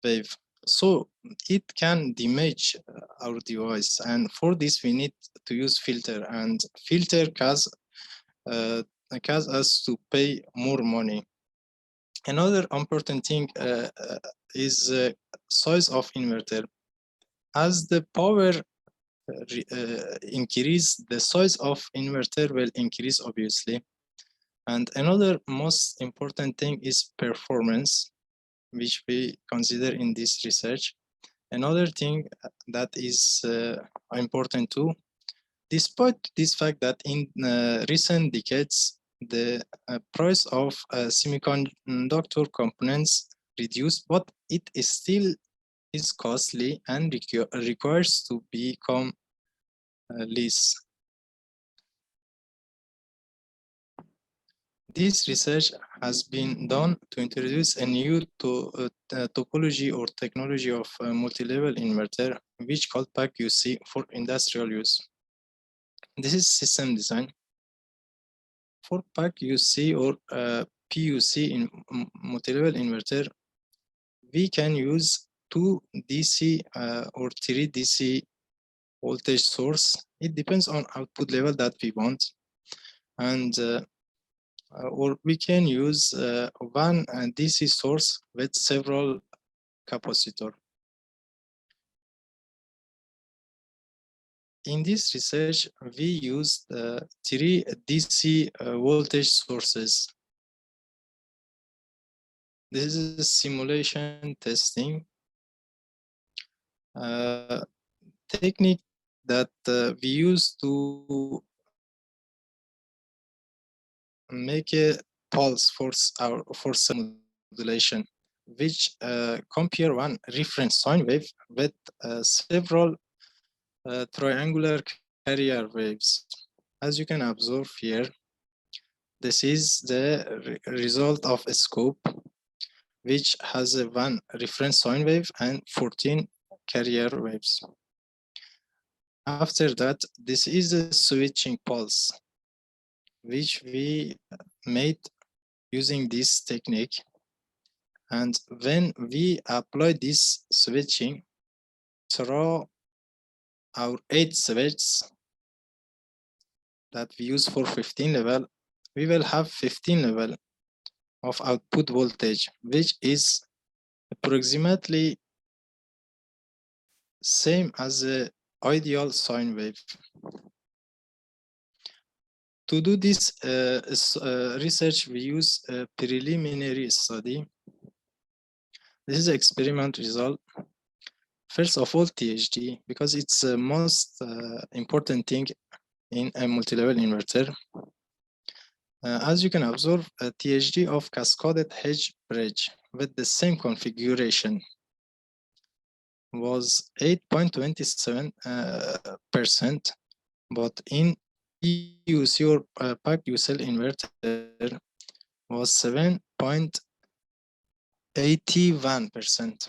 wave, so it can damage our device, and for this we need to use filter, and filter cause us to pay more money. Another important thing is size of inverter. As the power increase, the size of inverter will increase, obviously. And another most important thing is performance, which we consider in this research. Another thing that is important too, despite this fact that in recent decades, the price of semiconductor components reduced, but it is still is costly and requires to become less. This research has been done to introduce a new topology or technology of multi-level inverter, which called PAC-UC for industrial use. This is system design. For PAC-UC or PUC in multi-level inverter, we can use 2 DC or 3 DC voltage source. It depends on output level that we want. And or we can use one DC source with several capacitor. In this research, we used 3 DC voltage sources. This is a simulation testing technique that we use to make a pulse for modulation, which compare one reference sine wave with several triangular carrier waves. As you can observe here, this is the result of a scope which has a one reference sine wave and 14 carrier waves. After that, this is a switching pulse, which we made using this technique. And when we apply this switching through our 8 switches that we use for 15 level, we will have 15 level of output voltage, which is approximately same as the ideal sine wave. To do this research, we use a preliminary study. This is experiment result. First of all, THD, because it's the most important thing in a multi-level inverter. As you can observe, a THD of cascaded hedge bridge with the same configuration was 8.27%, but in PUC or PAC-UCL inverter was 7.81%.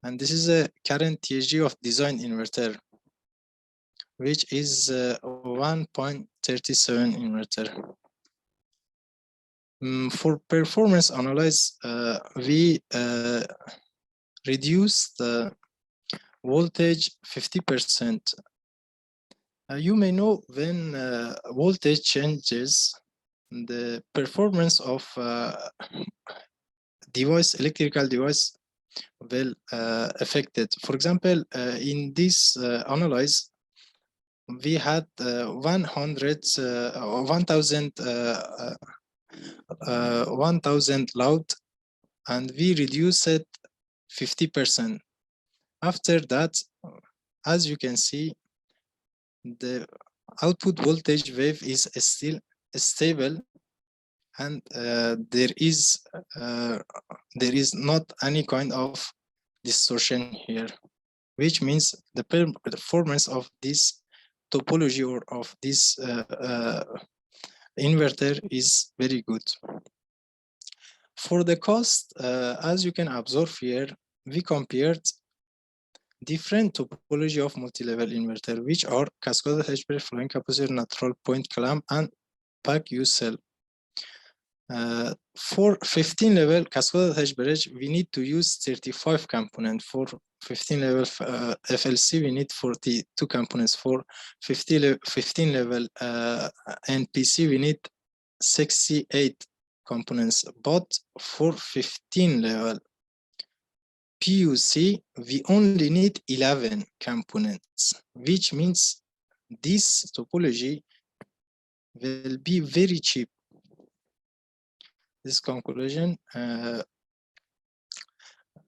And this is a current THD of design inverter, which is 1.37 inverter. For performance analysis, we reduced the voltage 50%. You may know when voltage changes, the performance of electrical device will affected. For example, in this analyze, we had 1,000 loud, and we reduced it 50%. After that, as you can see, the output voltage wave is still stable, and there is not any kind of distortion here, which means the performance of this topology or of this inverter is very good. For the cost, as you can observe here, we compared different topology of multi-level inverter, which are cascaded hedge bridge, flying capacitor, neutral point clamp, and PAC-UCL. For 15 level cascade attached bridge, we need to use 35 components. For 15 level FLC, we need 42 components. For 15 level NPC, we need 68 components. But for 15 level PUC, we only need 11 components, which means this topology will be very cheap. This conclusion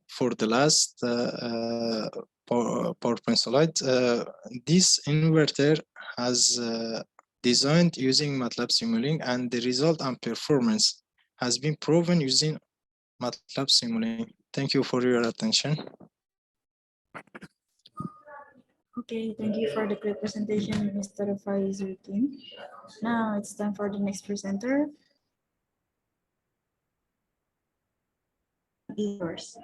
for the last PowerPoint slide, this inverter has designed using MATLAB Simulink, and the result and performance has been proven using MATLAB Simulink. Thank you for your attention. Okay, thank you for the great presentation, Mr. Faizuddin. Now it's time for the next presenter. Yours.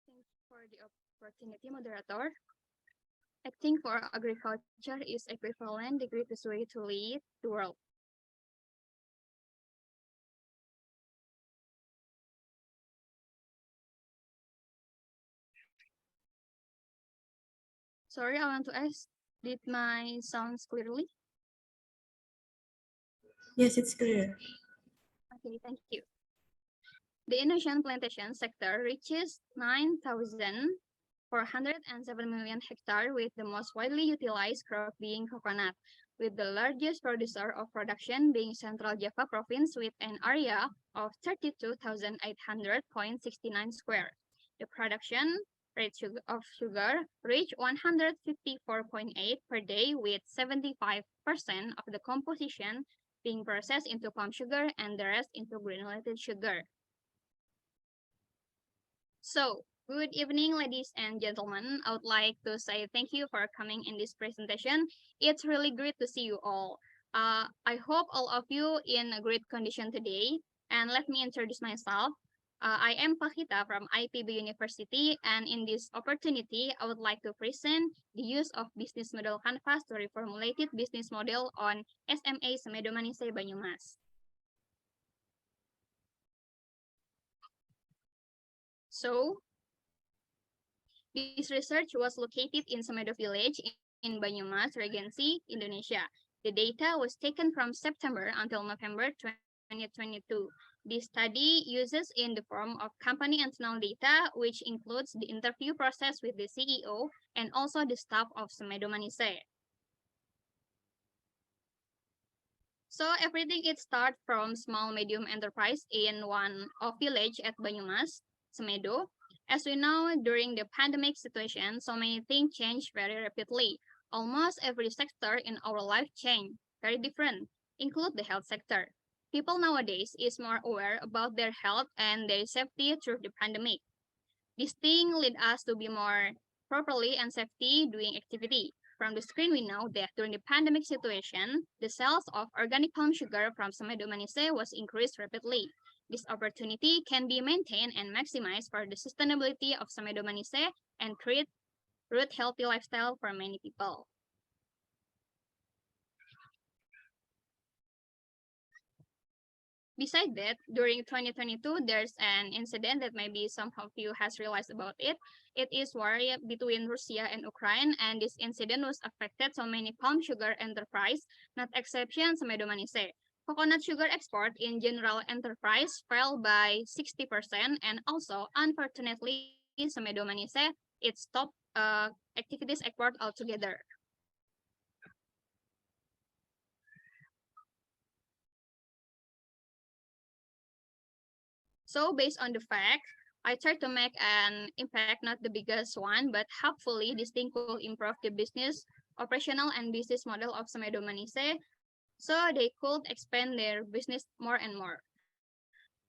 Thanks for the opportunity, moderator. Acting for agriculture is equivalent the greatest way to lead the world. Sorry, I want to ask, did my sounds clearly? Yes, it's clear. Okay, thank you. The Indonesian plantation sector reaches 9,407 million hectares, with the most widely utilized crop being coconut, with the largest producer of production being Central Java province with an area of 32,800.69 square. The production rate of sugar reached 154.8 per day, with 75% of the composition being processed into palm sugar and the rest into granulated sugar. So, good evening, ladies and gentlemen. I would like to say thank you for coming in this presentation. It's really great to see you all. I hope all of you in a great condition today. And let me introduce myself. I am Pahita from IPB University, and in this opportunity, I would like to present the use of business model canvas to reformulate business model on SMA Semedo Manise Banyumas. So, this research was located in Semedo village in Banyumas, Regency, Indonesia. The data was taken from September until November 2022. This study uses in the form of company internal data, which includes the interview process with the CEO and also the staff of Semedo Manise. So everything it starts from small medium enterprise in one of village at Banyumas, Semedo. As we know, during the pandemic situation, so many things change very rapidly. Almost every sector in our life changed, very different, include the health sector. People nowadays is more aware about their health and their safety through the pandemic. This thing lead us to be more properly and safety doing activity. From the screen, we know that during the pandemic situation, the sales of organic palm sugar from Semedo Manise was increased rapidly. This opportunity can be maintained and maximized for the sustainability of Semedo Manise and create root healthy lifestyle for many people. Besides that, during 2022, there's an incident that maybe some of you has realized about it. It is war between Russia and Ukraine, and this incident was affected so many palm sugar enterprise, not exception Semedo Manise. Coconut sugar export in general enterprise fell by 60%, and also, unfortunately, Semedo Manise, it stopped activities export altogether. So based on the fact, I try to make an impact, not the biggest one, but hopefully this thing will improve the business, operational and business model of Semedo Manise, so they could expand their business more and more.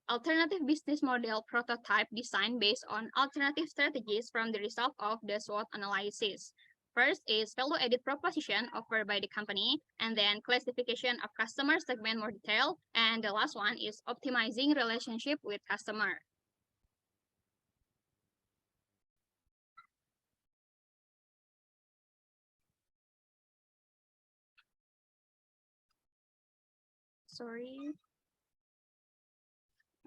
Alternative business model prototype design based on alternative strategies from the result of the SWOT analysis. First is value added proposition offered by the company, and then classification of customer segment more detail, and the last one is optimizing relationship with customer. Sorry.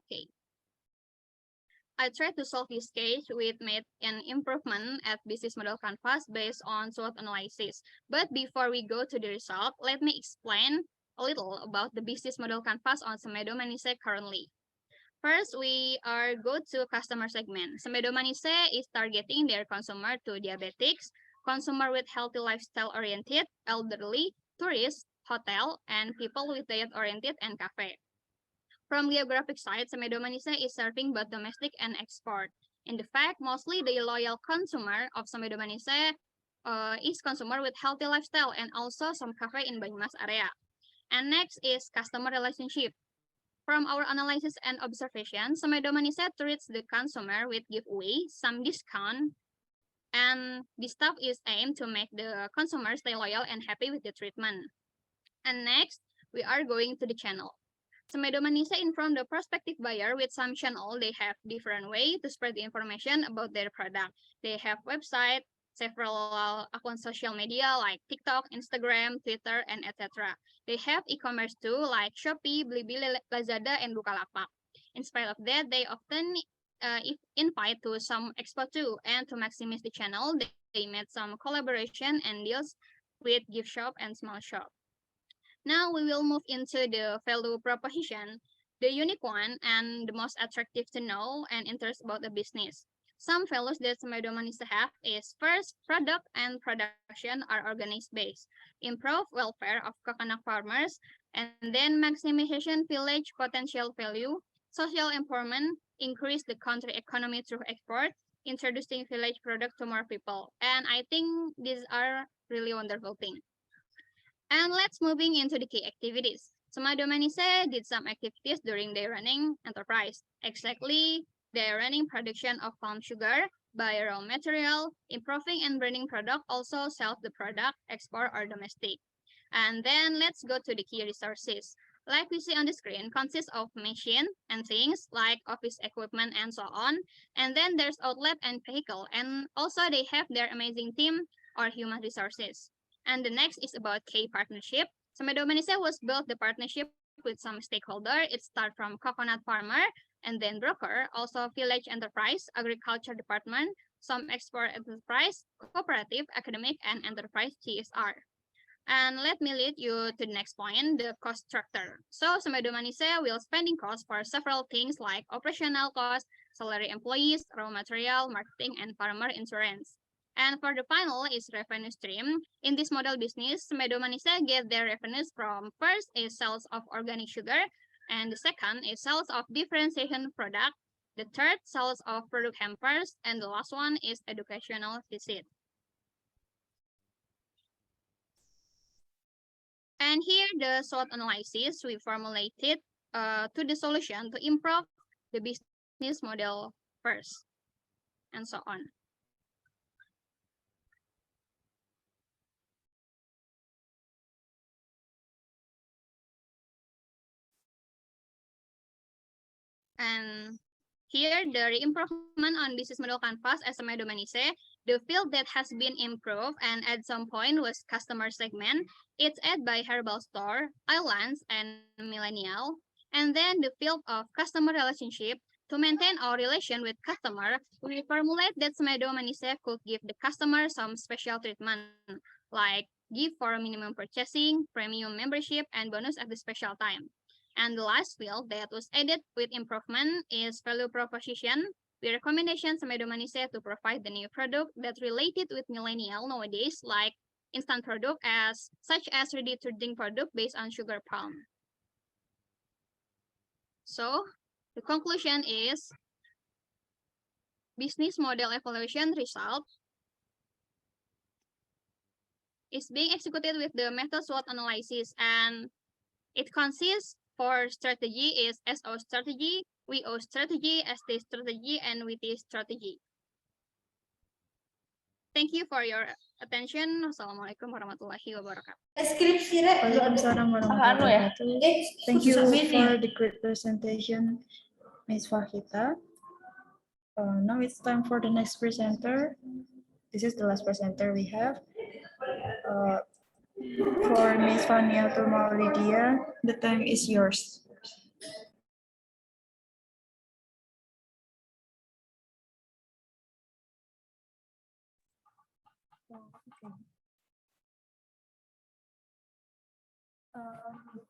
Okay. I tried to solve this case with made an improvement at business model canvas based on SWOT analysis. But before we go to the result, let me explain a little about the business model canvas on Semedo Manise currently. First, we are go to customer segment. Semedo Manise is targeting their consumer to diabetics, consumer with healthy lifestyle oriented, elderly, tourists, hotel, and people with diet oriented and cafe. From geographic side, Semedo Manise is serving both domestic and export. In fact, mostly the loyal consumer of Semedo Manise is consumer with healthy lifestyle and also some cafe in Banyumas area. And next is customer relationship. From our analysis and observation, Semedo Manise treats the consumer with giveaway, some discount, and this stuff is aimed to make the consumer stay loyal and happy with the treatment. And next, we are going to the channel. Semedo Manise inform the prospective buyer with some channel. They have different way to spread the information about their product. They have website, several accounts social media like TikTok, Instagram, Twitter, and etc. They have e-commerce too like Shopee, Blibli, Lazada, and Bukalapak. In spite of that, they often invite to some expo too, and to maximize the channel, they made some collaboration and deals with gift shop and small shop. Now we will move into the value proposition, the unique one and the most attractive to know and interest about the business. Some values that Semedo Manise have is first, product and production are organized based, improve welfare of coconut farmers, and then maximization village potential value, social empowerment, increase the country economy through export, introducing village product to more people. And I think these are really wonderful things. And let's moving into the key activities. Semedo Manise did some activities during their running enterprise. Exactly, their running production of palm sugar, buy raw material, improving and branding product, also sell the product, export or domestic. And then let's go to the key resources. Like we see on the screen, consists of machine and things like office equipment and so on. And then there's outlet and vehicle. And also they have their amazing team or human resources. And the next is about key partnership. Semedo Manise was built the partnership with some stakeholder. It starts from coconut farmer and then broker, also village enterprise, agriculture department, some export enterprise, cooperative, academic, and enterprise CSR. And let me lead you to the next point, the cost structure. So Semedo Manise will spending costs for several things like operational costs, salary employees, raw material, marketing, and farmer insurance. And for the final is revenue stream. In this model business, Semedo Manise get their revenues from first is sales of organic sugar, and the second is sales of differentiation product, the third sales of product hampers, and the last one is educational visit. And here the SWOT analysis we formulated to the solution to improve the business model first, and so on. And here, the improvement on business model canvas as Semedo Manise, the field that has been improved and at some point was customer segment. It's added by herbal store, islands, and millennial. And then the field of customer relationship. To maintain our relation with customer, we formulate that Semedo Manise could give the customer some special treatment, like gift for minimum purchasing, premium membership, and bonus at the special time. And the last field that was added with improvement is value proposition. We recommendation Semedo Manise to provide the new product that related with millennial nowadays, like instant product such as ready-to-drink product based on sugar palm. So the conclusion is business model evaluation result is being executed with the method SWOT analysis, and it consists for strategy is SO strategy, WO strategy, ST strategy, and WT strategy. Thank you for your attention. Assalamualaikum warahmatullahi wabarakatuh. Waalaikumsalam warahmatullahi wabarakatuh. Thank you for the great presentation, Ms. Fahita. Now it's time for the next presenter. This is the last presenter we have. For Ms. Fania Turmaulidia, the time is yours.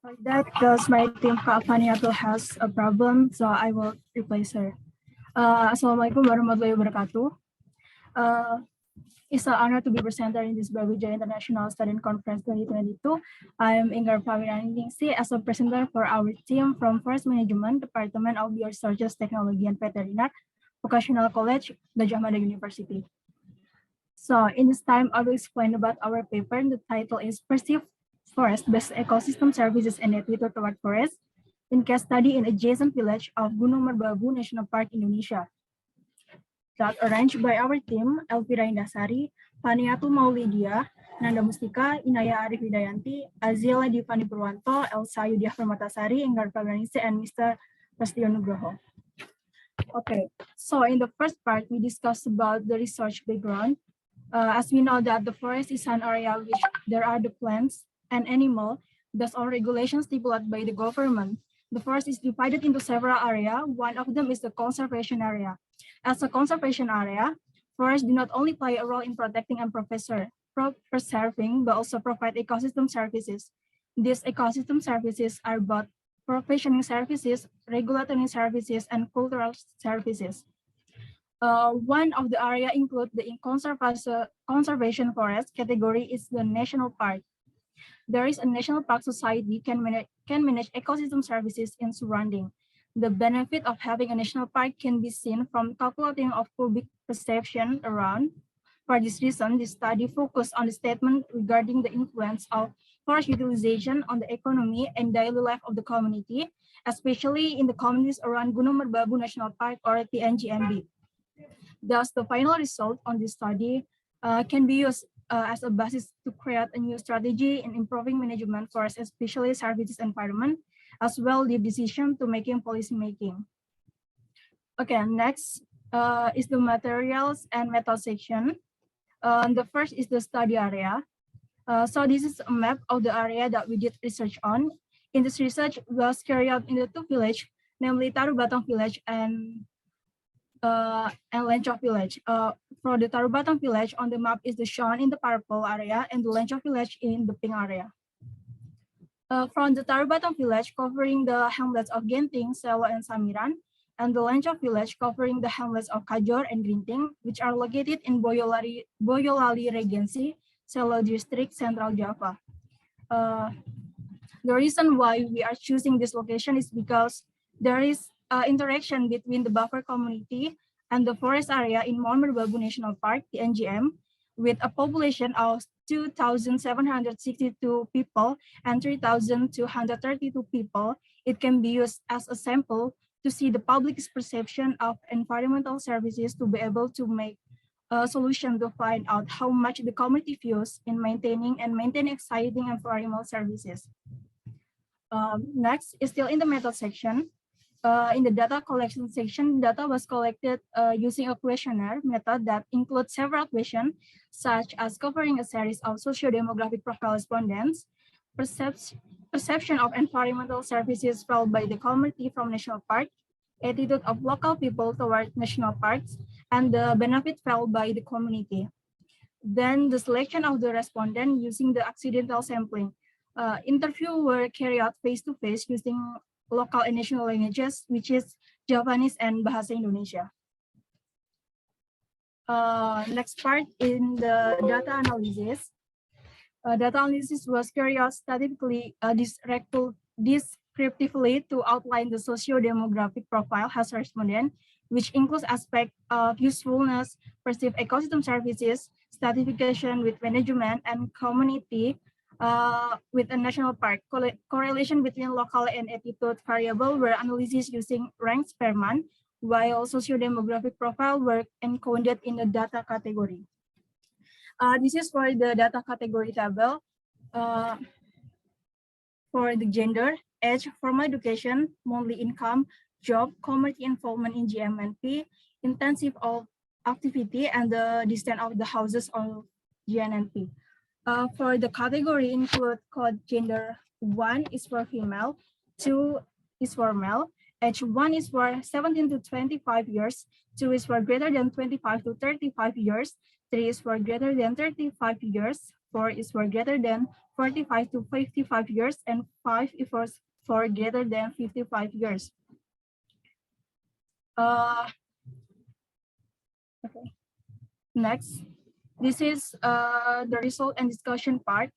For that, because my team Kak Faniatul has a problem, so I will replace her. Assalamualaikum warahmatullahi wabarakatuh. It's an honor to be presenter in this Brawijaya International Student Conference 2022. I am Inggar Prawiraningsi as a presenter for our team from Forest Management, Department of Bioresources, Technology and Veterinar, Vocational College, Gajah Mada University. So in this time, I will explain about our paper. The title is Perceived Forest-Based Ecosystem Services and Attitude Toward Forest in Case Study in Adjacent Village of Gunung Merbabu National Park, Indonesia. That arranged by our team, Elvira Indasari, Faniatul Maulidia, Nanda Mustika, Inaya Arif Widayanti, Azila Divani Purwanto, Elsa Yudiah Permatasari, Enggar Praganisi, and Mr. Prastio Nugroho. Okay, so in the first part, we discussed about the research background. As we know that the forest is an area which there are the plants and animal, based on regulations stipulated by the government. The forest is divided into several areas. One of them is the conservation area. As a conservation area, forests do not only play a role in protecting and preserving, but also provide ecosystem services. These ecosystem services are both provisioning services, regulatory services, and cultural services. One of the area include the conservation forest category is the national park. There is a national park society can manage ecosystem services in surrounding. The benefit of having a national park can be seen from calculating of public perception around. For this reason, this study focused on the statement regarding the influence of forest utilization on the economy and daily life of the community, especially in the communities around Gunung Merbabu National Park or TNGMB. Thus, the final result on this study can be used as a basis to create a new strategy in improving management forest, especially services environment, as well the decision to making policy making. Okay, next is the materials and method section. The first is the study area. So this is a map of the area that we did research on. In this research was carried out in the two villages, namely Tarubatang village and Lenchok village. For the Tarubatang village on the map is the shown in the purple area and the Lenchok village in the pink area. From the Tarubatang village covering the hamlets of Genting, Selo, and Samiran, and the Lenchok village covering the hamlets of Kajor and Grinting, which are located in Boyolali Regency, Selo district, Central Java. The reason why we are choosing this location is because there is interaction between the buffer community and the forest area in Mount Merbabu National Park, the NGM, with a population of 2,762 people and 3,232 people. It can be used as a sample to see the public's perception of environmental services to be able to make a solution to find out how much the community views in maintaining exciting environmental services. Next is still in the method section. In the data collection section, data was collected using a questionnaire method that includes several questions, such as covering a series of socio-demographic profile respondents, perception of environmental services felt by the community from national park, attitude of local people toward national parks, and the benefit felt by the community. Then the selection of the respondent using the accidental sampling. Interview were carried out face-to-face using local and national languages, which is Javanese and Bahasa Indonesia. Next part in the data analysis. Data analysis was carried out statistically descriptively to outline the socio-demographic profile as respondent, which includes aspects of usefulness, perceived ecosystem services, stratification with management, and community with a national park. Correlation between local and attitude variable were analysis using ranks per month, while socio-demographic profile were encoded in the data category. This is for the data category table. For the gender, age, formal education, monthly income, job, community involvement in GMNP, intensive of activity, and the distance of the houses of GNNP. For the category include code gender, 1 is for female, 2 is for male, age 1 is for 17 to 25 years, 2 is for greater than 25 to 35 years, 3 is for greater than 35 years, 4 is for greater than 45 to 55 years, and 5 is for greater than 55 years. Okay. Next, this is the result and discussion part.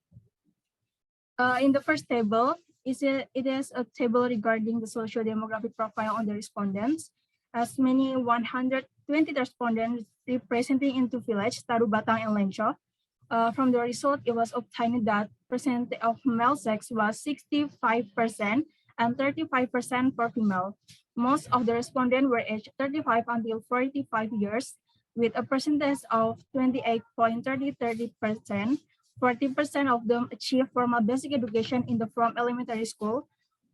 In the first table, it is a table regarding the socio-demographic profile on the respondents. As many 120 respondents representing into village, Taru Batang and Lenco. From the result, it was obtained that percentage of male sex was 65% and 35% for female. Most of the respondents were aged 35 until 45 years, with a percentage of 28.30%. 40% of them achieve formal basic education in the from elementary school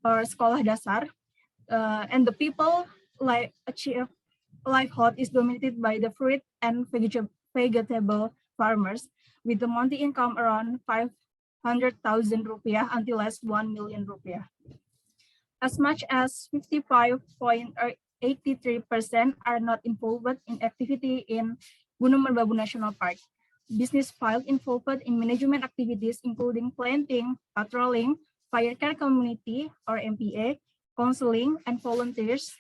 or sekolah dasar, and the people like achieve livelihood is dominated by the fruit and vegetable farmers, with the monthly income around 500,000 rupiah until less 1 million rupiah. As much as 55.83% are not involved in activity in Gunung Merbabu National Park. Business filed involved in management activities including planting, patrolling, fire care community or MPA, counseling, and volunteers.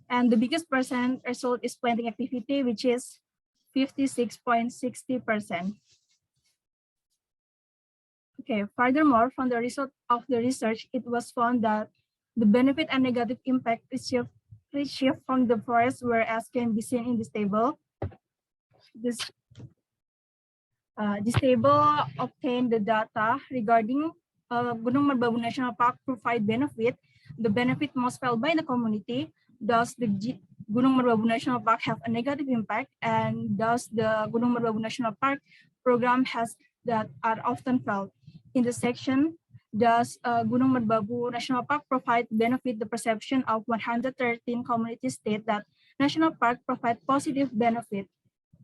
And the biggest percent result is planting activity, which is 56.60%. Okay, furthermore, from the result of the research, it was found that the benefit and negative impact received from the forest were as can be seen in this table. This table obtained the data regarding Gunung Merbabu National Park provide benefit. The benefit most felt by the community. Does the Gunung Merbabu National Park have a negative impact? And does the Gunung Merbabu National Park program has that are often felt? In the section, does Gunung Merbabu National Park provide benefit? The perception of 113 communities state that National Park provide positive benefit,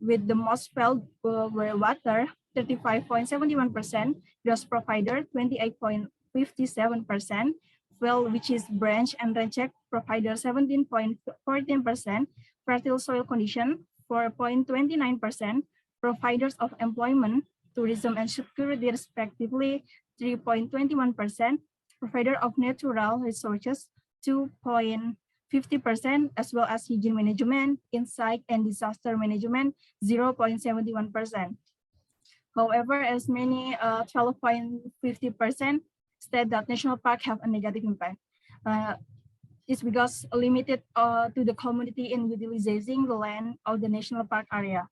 with the most felt were water, 35.71%, gas provider, 28.57%, well, which is branch and recheck provider, 17.14%, fertile soil condition, 4.29%, providers of employment, tourism and security respectively, 3.21%, provider of natural resources, 2.50%, as well as hygiene management, insight and disaster management, 0.71%. However, as many 12.50% state that national park have a negative impact. It's because limited to the community in utilizing the land of the national park area.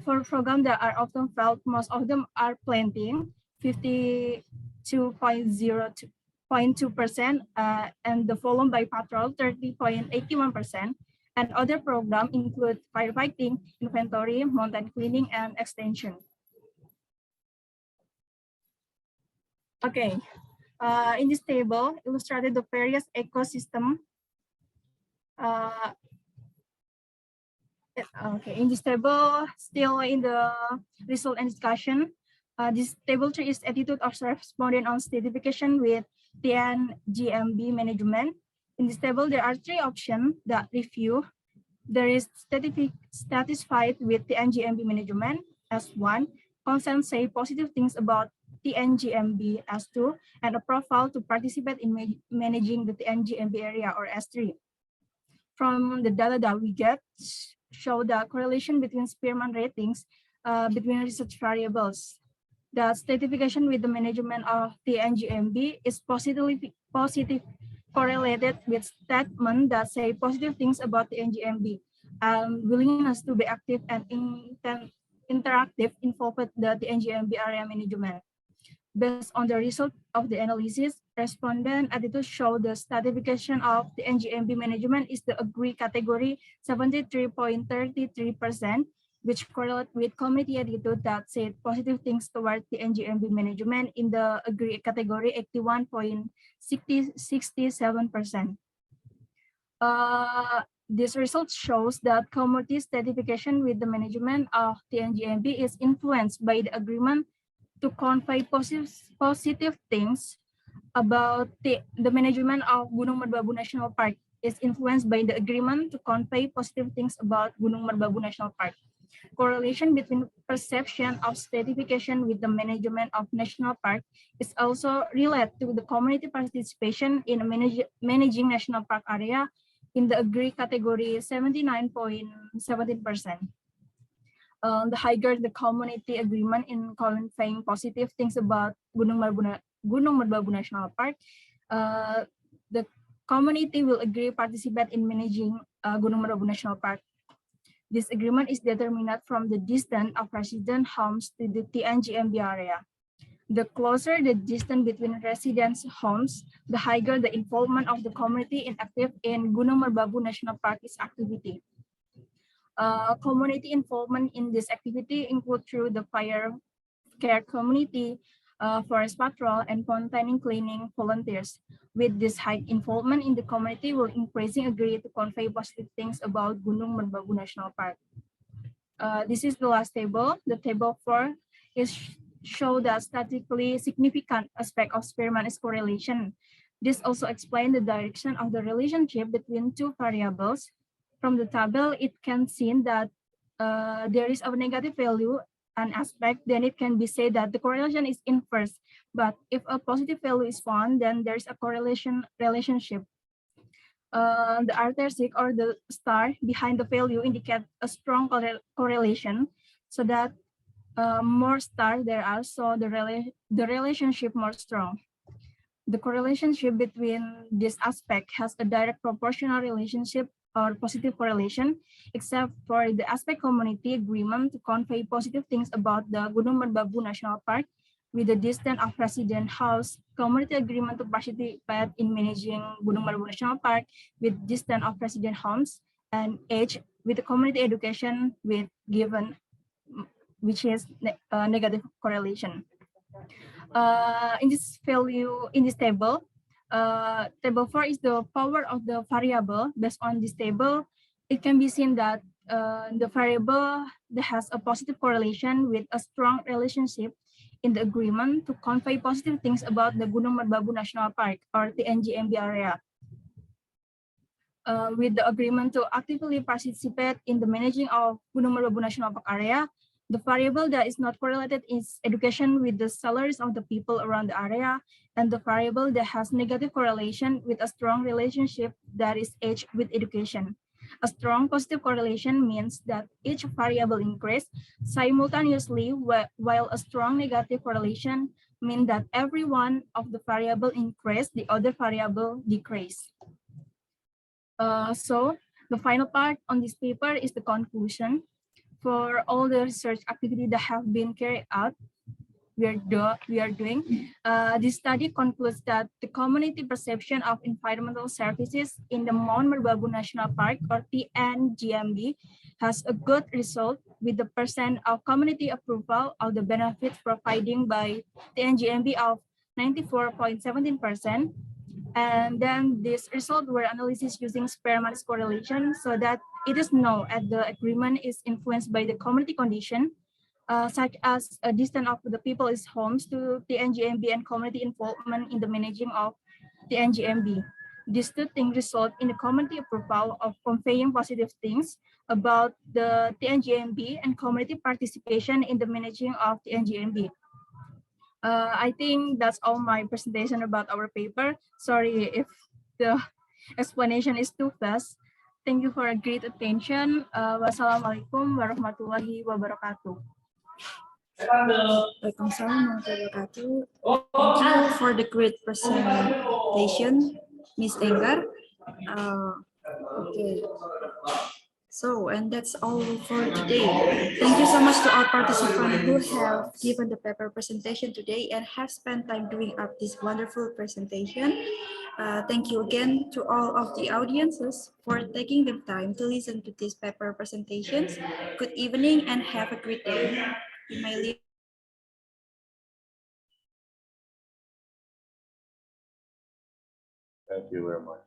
For programs that are often felt, most of them are planting, 52.02%, and the followed by patrol, 30.81%. And other programs include firefighting, inventory, mountain cleaning, and extension. Okay, in this table, illustrated the various ecosystem. Okay, in this table, still in the result and discussion, this table 3 is attitude of respondent on stratification with TNGMB management. In this table, there are 3 options that review. There is satisfied with TNGMB management as 1, consent say positive things about TNGMB as 2, and a profile to participate in managing the TNGMB area or S3. From the data that we get, show the correlation between Spearman ratings between research variables. The stratification with the management of the NGMB is positive correlated with statements that say positive things about the NGMB, willingness to be active and interactive involved with the NGMB area management. Based on the result of the analysis, respondent attitude show the stratification of the NGMB management is the agree category 73.33%, which correlate with community attitude that said positive things toward the NGMB management in the agree category 81.67%. This result shows that community stratification with the management of the NGMB is influenced by the agreement to convey positive things about the management of Gunung Merbabu National Park is influenced by the agreement to convey positive things about Gunung Merbabu National Park. Correlation between perception of stratification with the management of national park is also related to the community participation in managing national park area in the agree category 79.17%. The higher the community agreement in conveying positive things about Gunung Merbabu National Park, the community will agree participate in managing Gunung Merbabu National Park. This agreement is determined from the distance of resident homes to the TNGMB area. The closer the distance between residents' homes, the higher the involvement of the community active in Gunung Merbabu National Park's activity. Community involvement in this activity include through the fire care community, forest patrol, and fountain cleaning volunteers. With this high involvement in the community, we're increasing agree to convey positive things about Gunung Merbabu National Park. This is the last table. The table 4 is show the statistically significant aspect of Spearman's correlation. This also explains the direction of the relationship between two variables. From the table, it can see that there is a negative value an aspect, then it can be said that the correlation is inverse. But if a positive value is found, then there's a relationship. The asterisk or the star behind the value indicate a strong correlation, so that more stars there are, so the relationship more strong. The correlationship between this aspect has a direct proportional relationship or positive correlation, except for the aspect community agreement to convey positive things about the Gunung Merbabu National Park with the distance of resident house, community agreement to participate in managing Gunung Merbabu National Park with distance of resident homes, and age with the community education with given, which is negative correlation. In this table, table 4 is the power of the variable. Based on this table, it can be seen that the variable that has a positive correlation with a strong relationship in the agreement to convey positive things about the Gunung Merbabu National Park or the NGMB area. With the agreement to actively participate in the managing of Gunung Merbabu National Park area, the variable that is not correlated is education with the salaries of the people around the area, and the variable that has negative correlation with a strong relationship that is age with education. A strong positive correlation means that each variable increase simultaneously, while a strong negative correlation means that every one of the variable increase, the other variable decrease. So the final part on this paper is the conclusion. For all the research activity that have been carried out, we are doing. This study concludes that the community perception of environmental services in the Mount Merbabu National Park, or TNGMB, has a good result with the percent of community approval of the benefits providing by TNGMB of 94.17%. And then this result were analysis using Spearman's correlation, so that it is known that the agreement is influenced by the community condition, such as a distance of the people's homes to the NGMB and community involvement in the managing of the NGMB. These two things result in the community approval of conveying positive things about the TNGMB and community participation in the managing of the NGMB. I think that's all my presentation about our paper. Sorry if the explanation is too fast. Thank you for a great attention. Wassalamualaikum warahmatullahi wabarakatuh. Waalaikumsalam warahmatullahi wabarakatuh. Thank you for the great presentation, Ms. Enggar. Okay. So, and that's all for today. Thank you so much to all participants who have given the paper presentation today and have spent time doing up this wonderful presentation. Thank you again to all of the audiences for taking the time to listen to these paper presentations. Good evening and have a great day. You may leave. Thank you very much.